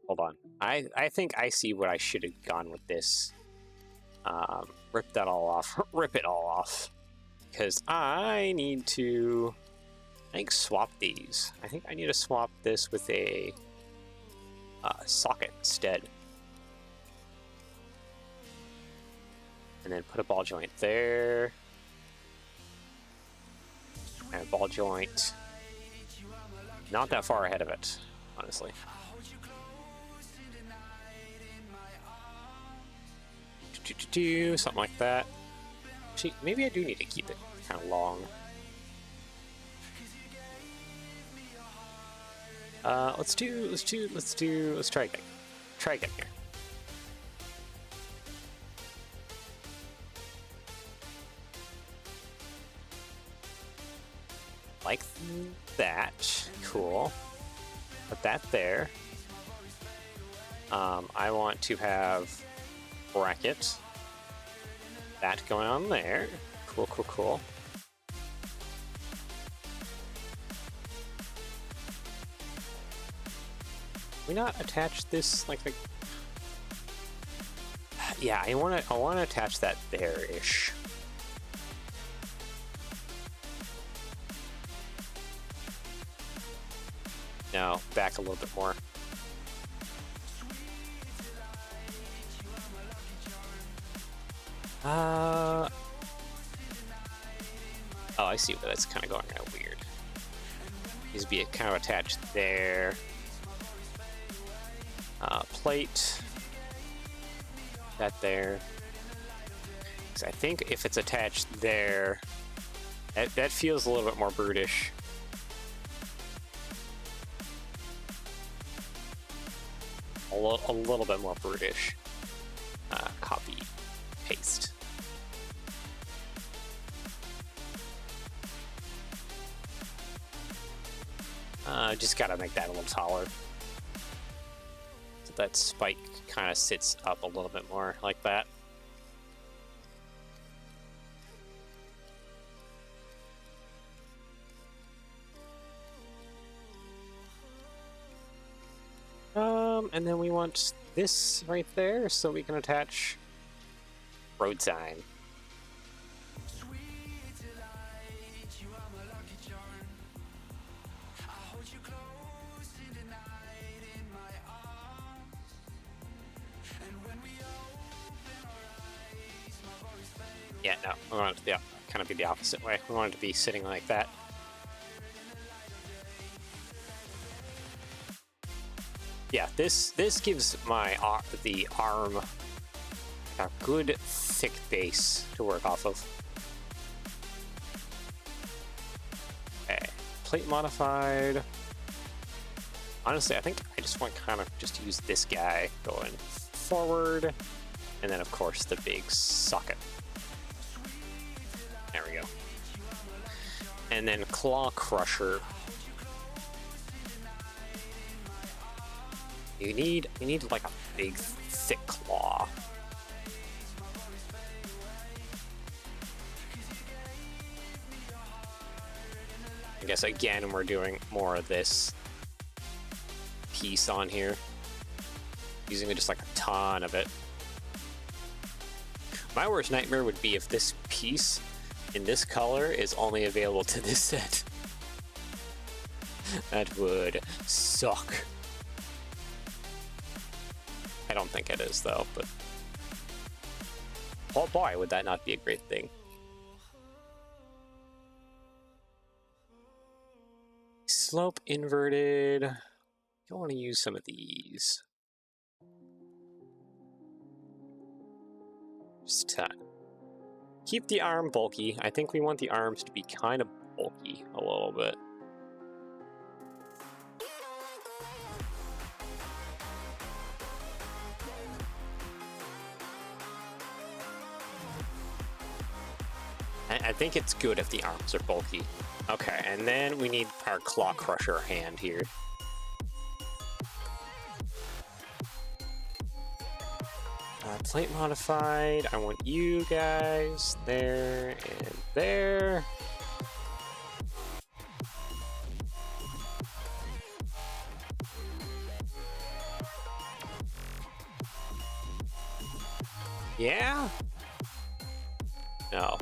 Hold on. I think I see what I should have gone with this. Rip that all off. Rip it all off. Because I need to, I think, swap these. I think I need to swap this with a socket instead. And then put a ball joint there. And a ball joint. Not that far ahead of it, honestly. Something like that. Actually, maybe I do need to keep it kind of long. Let's try again. Try again here. Like that. Cool. Put that there. I want to have bracket. That going on there. Cool, cool, cool. We not attach this like yeah, I want to attach that there-ish. No, back a little bit more. Oh, I see where that's kind of going kind of weird. Needs to be kind of attached there. Plate. That there. So I think if it's attached there, that feels a little bit more brutish. A little bit more brutish. Copy, paste. Just gotta make that a little taller. So that spike kind of sits up a little bit more like that. And then we want this right there so we can attach road sign. Yeah, no, we want it to kind of be the opposite way. We want it to be sitting like that. Yeah, this gives the arm a good thick base to work off of. Okay, plate modified. Honestly, I think I just want to kind of just use this guy going forward, and then of course the big socket. There we go. And then claw crusher. You need like a big thick claw. I guess again we're doing more of this piece on here. Using just like a ton of it. My worst nightmare would be if this piece in this color is only available to this set. That would suck. I don't think it is though, but Oh boy, would that not be a great thing? Slope inverted. Don't want to use some of these. Just keep the arm bulky. I think we want the arms to be kind of bulky a little bit. I think it's good if the arms are bulky. Okay, and then we need our claw crusher hand here. Plate modified. I want you guys there and there. Yeah? No.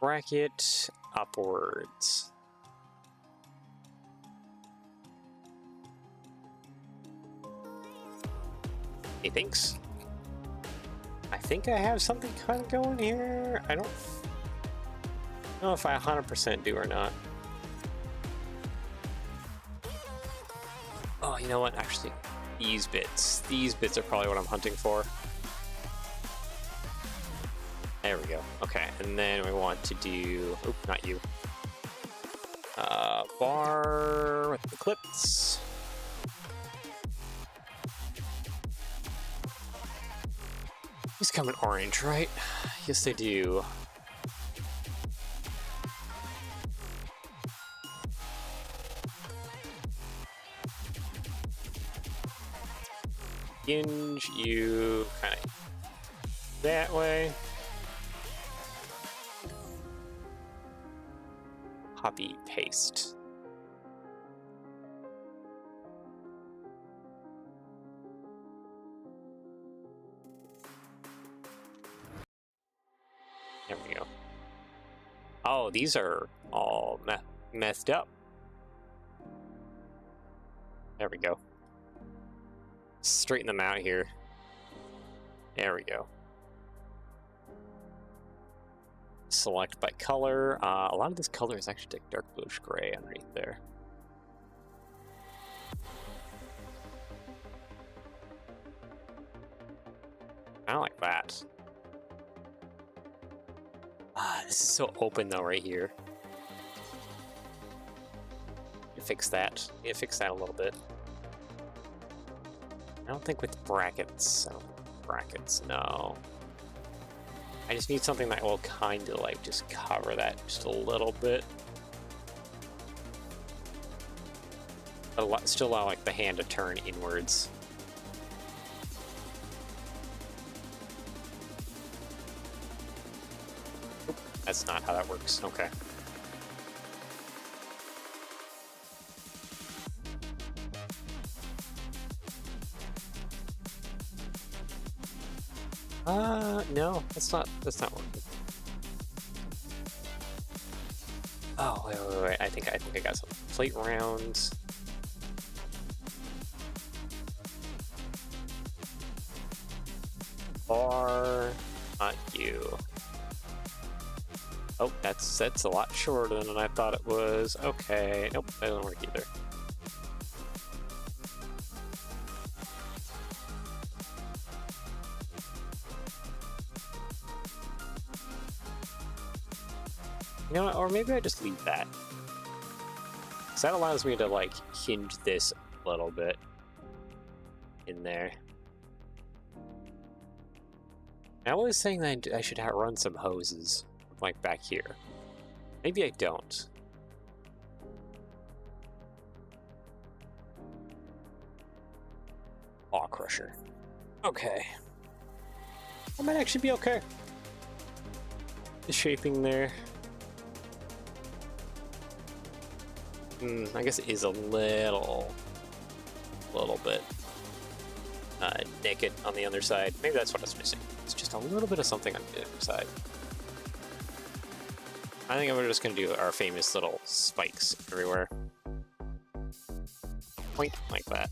Bracket upwards. He thinks. I think I have something kind of going here. I don't know if I 100% do or not. Oh, you know what? Actually, these bits are probably what I'm hunting for. There we go. Okay, and then we want to do, oop, not you. Bar with the clips. These come in orange, right? Yes, they do. Hinge you kind of that way. Copy, paste. There we go. Oh, these are all messed up. There we go. Straighten them out here. There we go. Select by color. A lot of this color is actually dark bluish gray underneath there. I don't like that. This is so open though right here. Need to fix that. Need to fix that a little bit. I don't think with brackets. I don't think brackets, no. I just need something that will kind of like just cover that just a little bit. But still allow like the hand to turn inwards. Oop, that's not how that works. Okay. No, that's not working. Oh, wait. I think I got some plate rounds. Bar, not you. Oh, that's a lot shorter than I thought it was. Okay, nope, that doesn't work either. You know what, or maybe I just leave that. Because that allows me to, like, hinge this a little bit in there. I was saying that I should run some hoses, like, back here. Maybe I don't. Aw, crusher. Okay. I might actually be okay. The shaping there. I guess it is a little bit naked on the underside. Maybe that's what it's missing. It's just a little bit of something on the other side. I think we're just going to do our famous little spikes everywhere. Point like that.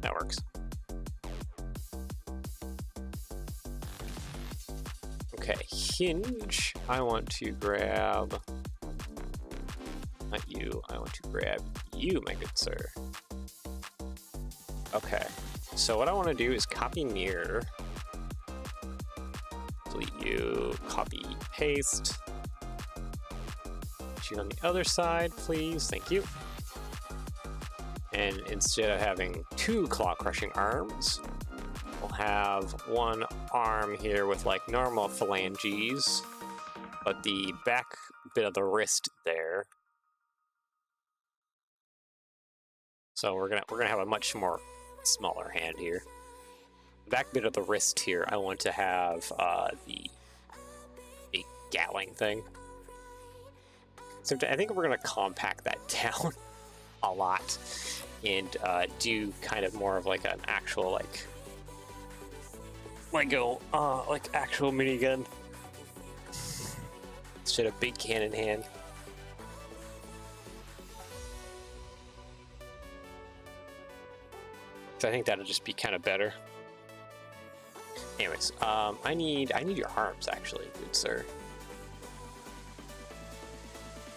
that works. Okay, hinge. I want to grab, not you, I want to grab you, my good sir. Okay, so what I want to do is copy mirror, delete you, copy paste, shoot on the other side, please, thank you. And instead of having 2 claw crushing arms, we'll have 1 arm here with like normal phalanges, but the back bit of the wrist there. So we're gonna have a much more smaller hand here. The back bit of the wrist here, I want to have the big galling thing. So I think we're gonna compact that down a lot and do kind of more of like an actual like Lego like actual minigun instead of big cannon hand. So I think that'll just be kind of better. Anyways, I need your arms actually, good sir.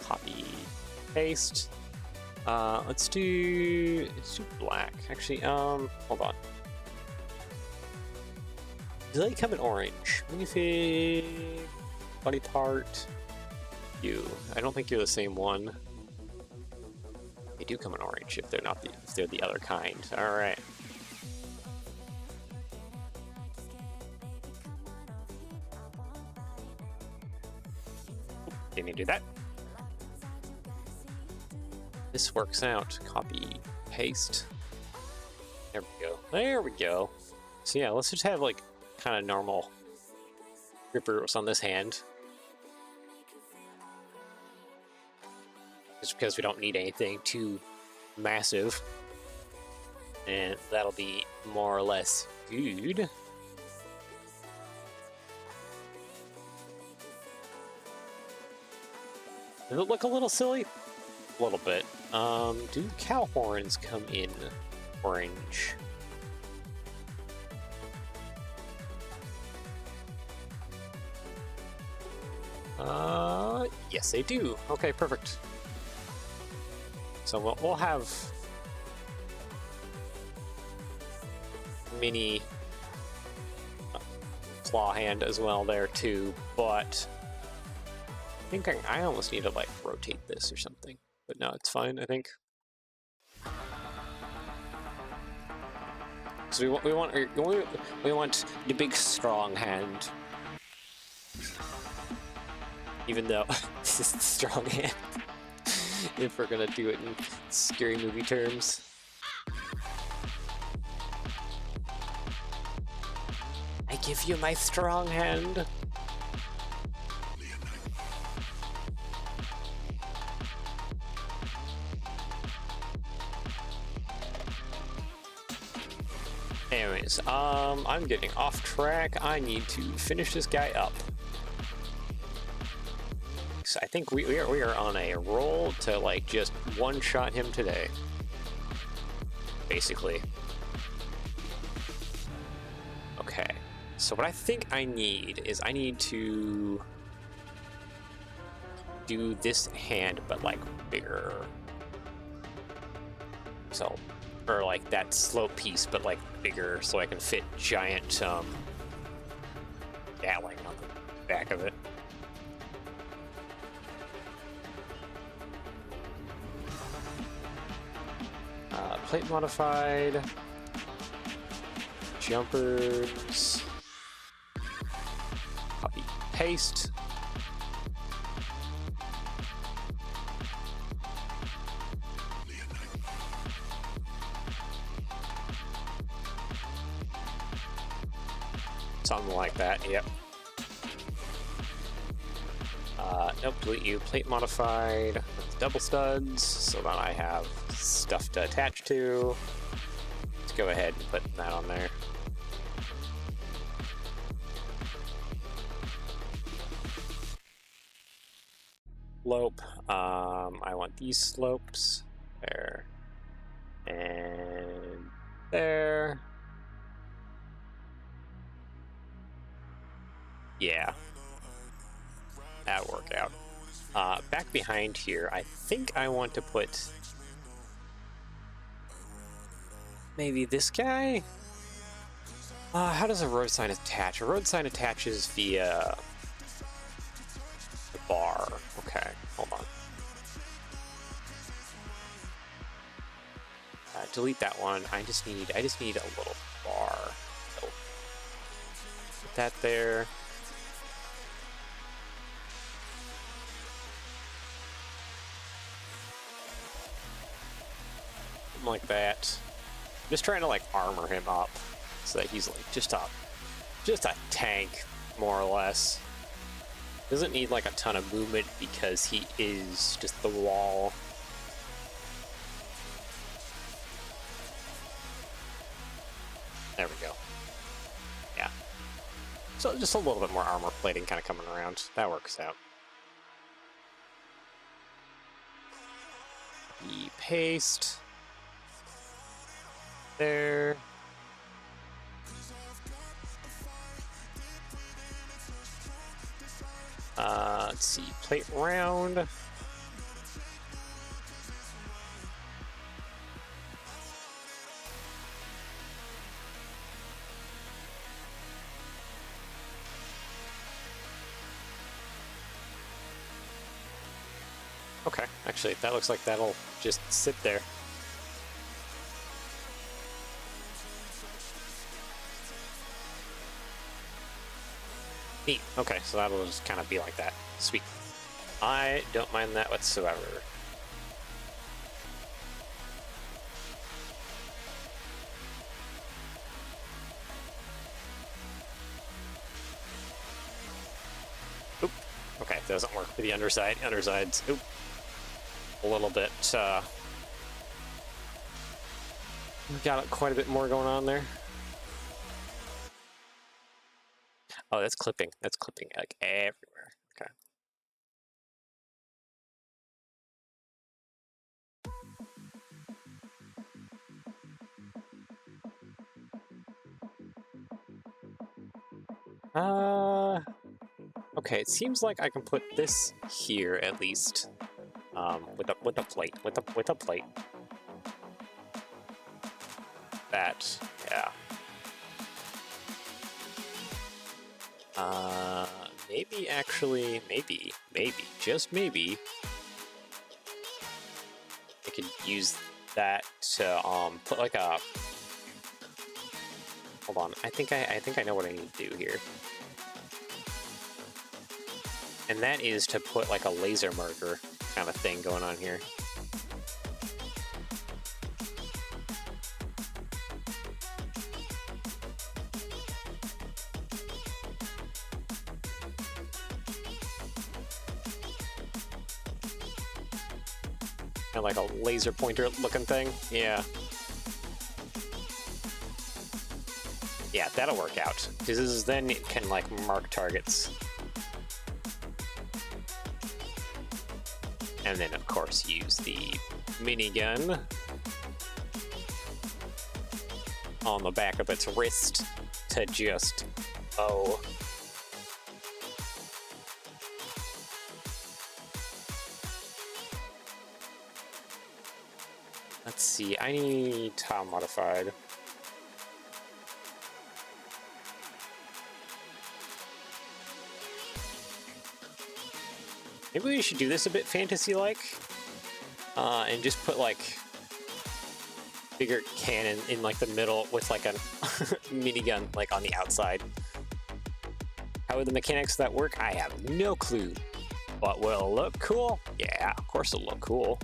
Copy, paste. Let's do black. Actually, hold on. Do they come in orange? Minifig, body part, you. I don't think you're the same one. They do come in orange if they're not if they're the other kind. All right. Didn't need to do that. This works out. Copy, paste. There we go. There we go. So yeah, let's just have like kind of normal grippers on this hand. Just because we don't need anything too massive. And that'll be more or less good. Does it look a little silly? A little bit. Do cow horns come in orange? Yes they do. Okay, perfect. So we'll have mini claw hand as well there too, but I think I almost need to like rotate this or something, but no, it's fine, I think. So we want the big strong hand, even though this is the strong hand. If we're gonna do it in scary movie terms. I give you my strong hand. Anyways, I'm getting off track. I need to finish this guy up. So I think we are on a roll to like just one-shot him today, basically. Okay, so what I think I need is I need to do this hand, but like bigger. So, or like that slope piece, but like bigger, so I can fit giant gatling on the back of it. Plate modified, jumpers, copy, paste. Something like that, yep. Nope, delete you, plate modified, double studs, so that I have stuff to attach to. Let's go ahead and put that on there. Slope, I want these slopes there, and There. Yeah. That'll work out. Back behind here, I think I want to put maybe this guy? How does a road sign attach? A road sign attaches via the bar. Okay, hold on. Delete that one. I just need a little bar. So put that there. Something like that. I'm just trying to like armor him up so that he's like just a tank, more or less. Doesn't need like a ton of movement because he is just the wall. There we go. Yeah. So just a little bit more armor plating kind of coming around. That works out. The paste. There. Let's see, plate round. Okay, actually, that looks like that'll just sit there. Neat. Okay, so that'll just kind of be like that. Sweet. I don't mind that whatsoever. Oop. Okay, doesn't work for the underside. Underside's oop. A little bit, we've got quite a bit more going on there. Oh, that's clipping. That's clipping like everywhere. Okay. Okay, it seems like I can put this here at least. With a plate. With a plate. That, yeah. Maybe actually, maybe, just maybe, I could use that to put like a. Hold on, I think I know what I need to do here, and that is to put like a laser marker kind of thing going on here. Kind of like a laser pointer looking thing. Yeah. Yeah, that'll work out. Because then it can like mark targets. And then of course use the minigun on the back of its wrist to just bow. Let's see, I need tile modified. Maybe we should do this a bit fantasy-like, and just put like bigger cannon in like the middle with like a minigun like on the outside. How would the mechanics of that work? I have no clue. But will it look cool? Yeah, of course it'll look cool.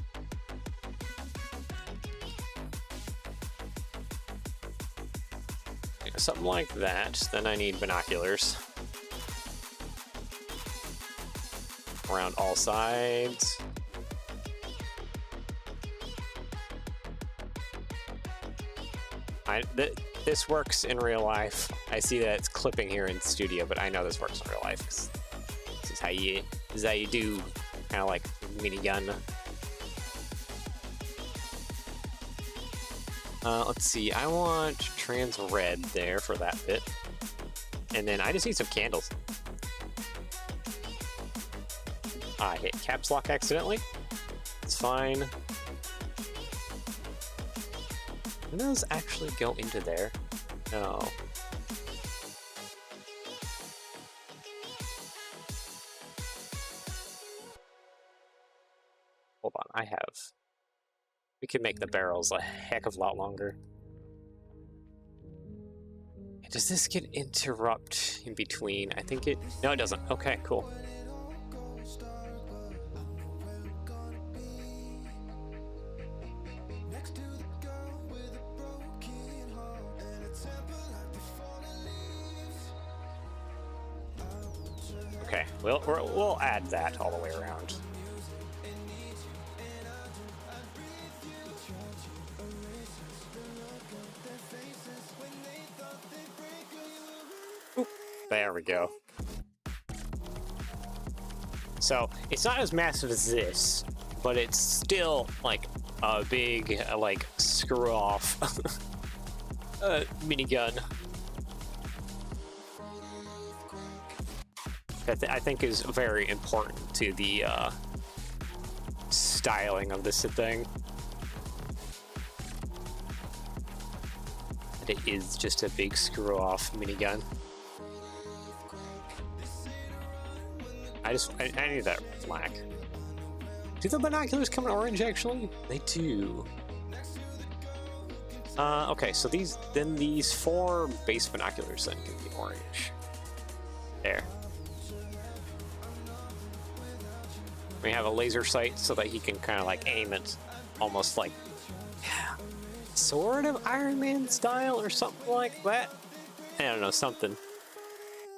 Something like that. Then I need binoculars. Around all sides. This works in real life. I see that it's clipping here in studio, but I know this works in real life. This is how you do kind of like Let's see, I want trans red there for that bit. And then I just need some candles. I hit caps lock accidentally. It's fine. Do those actually go into there? No. Hold on, I have. We can make the barrels a heck of a lot longer. Does this get interrupt in between? I think it... No, it doesn't. Okay, cool. Okay, we'll add that all the way around. Oop, there we go. So it's not as massive as this, but it's still like a big like screw off minigun. That I think is very important to the styling of this thing. That it is just a big screw off minigun. I need that black. Do the binoculars come in orange actually? They do. Okay, so these 4 base binoculars then can be orange. There. We have a laser sight so that he can kind of like aim it almost like sort of Iron Man style or something like that. I don't know, something.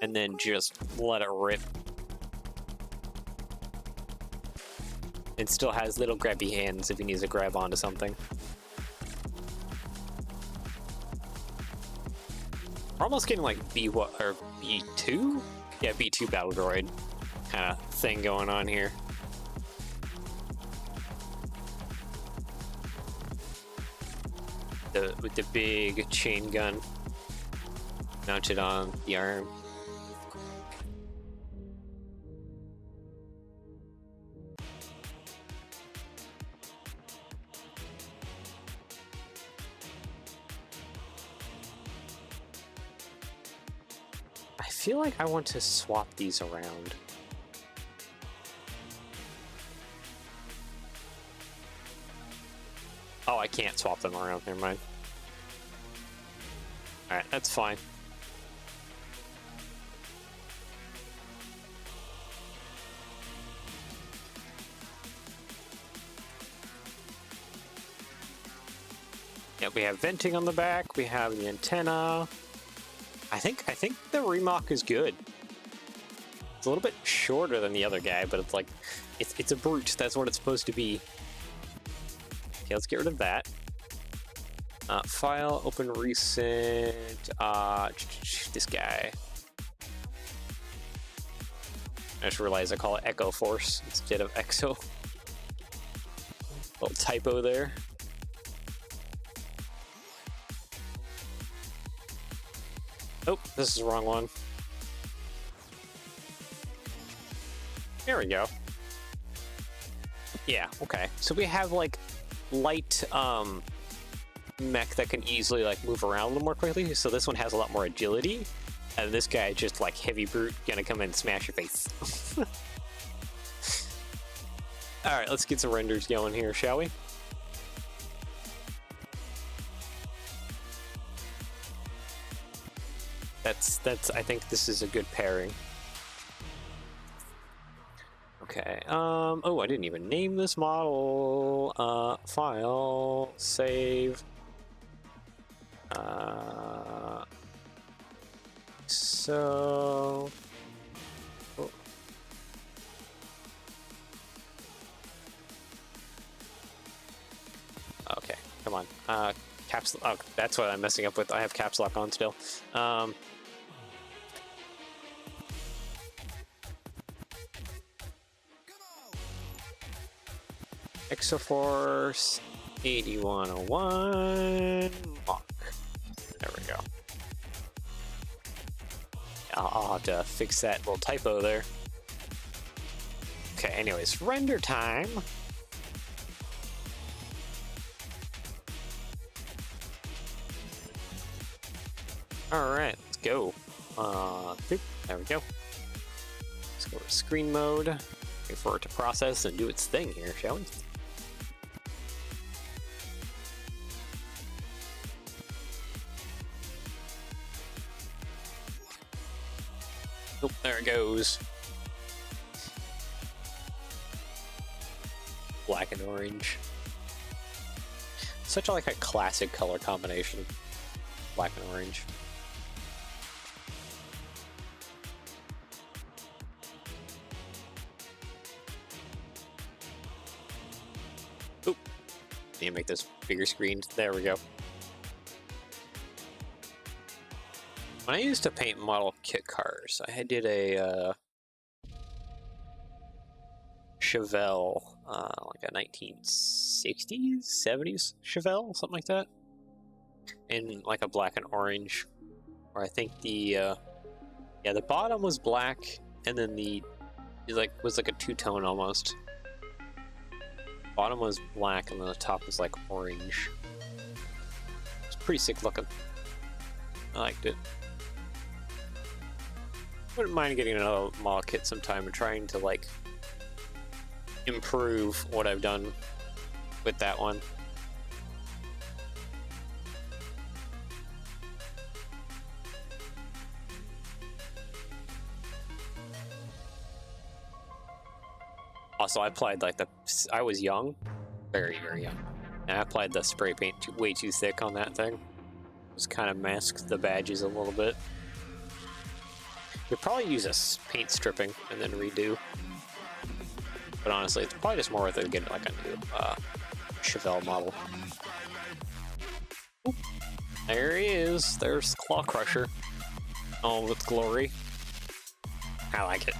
And then just let it rip. It still has little grabby hands if he needs to grab onto something. We're almost getting like B2? Yeah, B2 battle droid kind of thing going on here. With the big chain gun mounted on the arm. I feel like I want to swap these around. Oh, I can't swap them around. Never mind. Alright, that's fine. Yeah, we have venting on the back. We have the antenna. I think the Remoc is good. It's a little bit shorter than the other guy, but it's like it's a brute. That's what it's supposed to be. Okay, let's get rid of that. File, open recent, this guy. I just realized I call it Echo Force instead of Exo. Little typo there. Oh, this is the wrong one. There we go. Yeah, okay. So we have like light mech that can easily like move around a little more quickly. So this one has a lot more agility, and this guy just like heavy brute gonna come in and smash your face. All right, let's get some renders going here, shall we? That's I think this is a good pairing. Okay, oh, I didn't even name this model. File, save. So... Oh. Okay, come on. Caps, oh, that's what I'm messing up with. I have caps lock on still. Exo Force, 8101 Moc. There we go. I'll have to fix that little typo there. Okay, anyways, render time. Alright, let's go. There we go. Let's go to screen mode. Wait for it to process and do its thing here, shall we? Oh, there it goes. Black and orange. Such a classic color combination. Black and orange. Oop. Need to make this bigger screened. There we go. When I used to paint model kit cars, I did a Chevelle, like a 1960s, 70s Chevelle, something like that, in like a black and orange. Or I think the bottom was black, and then it was like a two-tone almost. Bottom was black, and then the top was like orange. It's pretty sick looking. I liked it. Wouldn't mind getting another model kit sometime and trying to like improve what I've done with that one. Also, I applied I was young, very, very young, and I applied the spray paint way too thick on that thing. Just kind of masked the badges a little bit. You'd probably use a paint stripping and then redo. But honestly, it's probably just more worth it to get like a new Chevelle model. Oop. There he is. There's Claw Crusher. All with glory. I like it.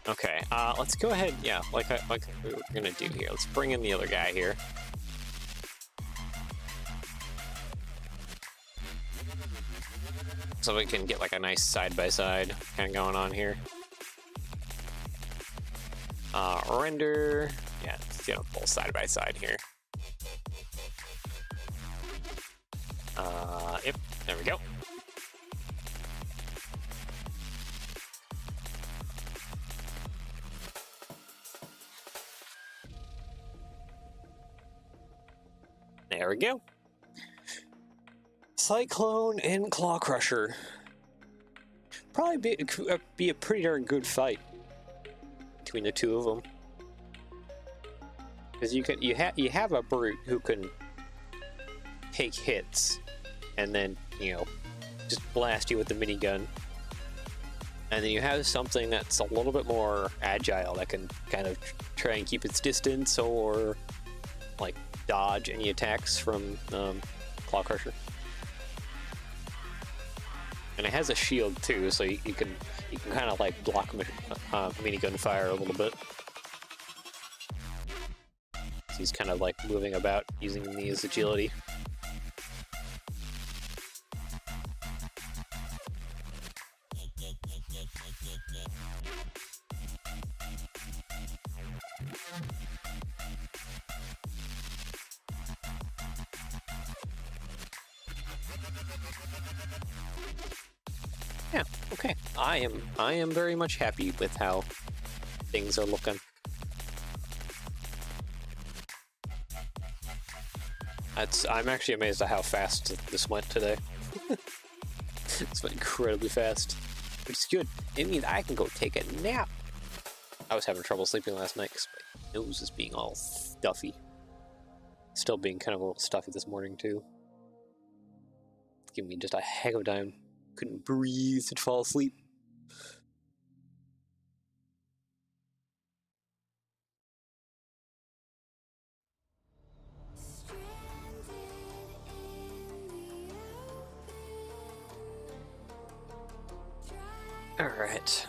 Okay, let's go ahead. Yeah, like we were gonna do here. Let's bring in the other guy here. So we can get like a nice side-by-side kind of going on here. Render. Yeah, let's get a full side-by-side here. Yep, there we go. There we go. Cyclone and Claw Crusher. Probably be a pretty darn good fight between the two of them, because you have a brute who can take hits and then just blast you with the minigun, and then you have something that's a little bit more agile that can kind of try and keep its distance or like dodge any attacks from Claw Crusher. And it has a shield too, so you can kind of like block minigun fire a little bit. So he's kind of like moving about using his agility. Yeah, okay. I am very much happy with how things are looking. I'm actually amazed at how fast this went today. It's went incredibly fast, which is good. It means I can go take a nap. I was having trouble sleeping last night because my nose is being all stuffy. Still being kind of a little stuffy this morning too. It's giving me just a heck of a time. Couldn't breathe to fall asleep. All right.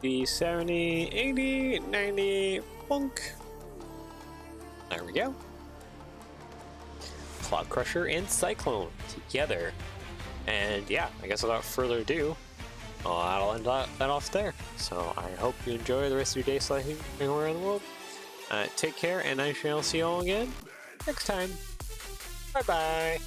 60, 70, 80, 90, bonk. There we go. Cloud Crusher and Cyclone together. And yeah, I guess without further ado, I'll end that off there. So I hope you enjoy the rest of your day slicing anywhere in the world. Take care, and I shall see you all again next time. Bye bye.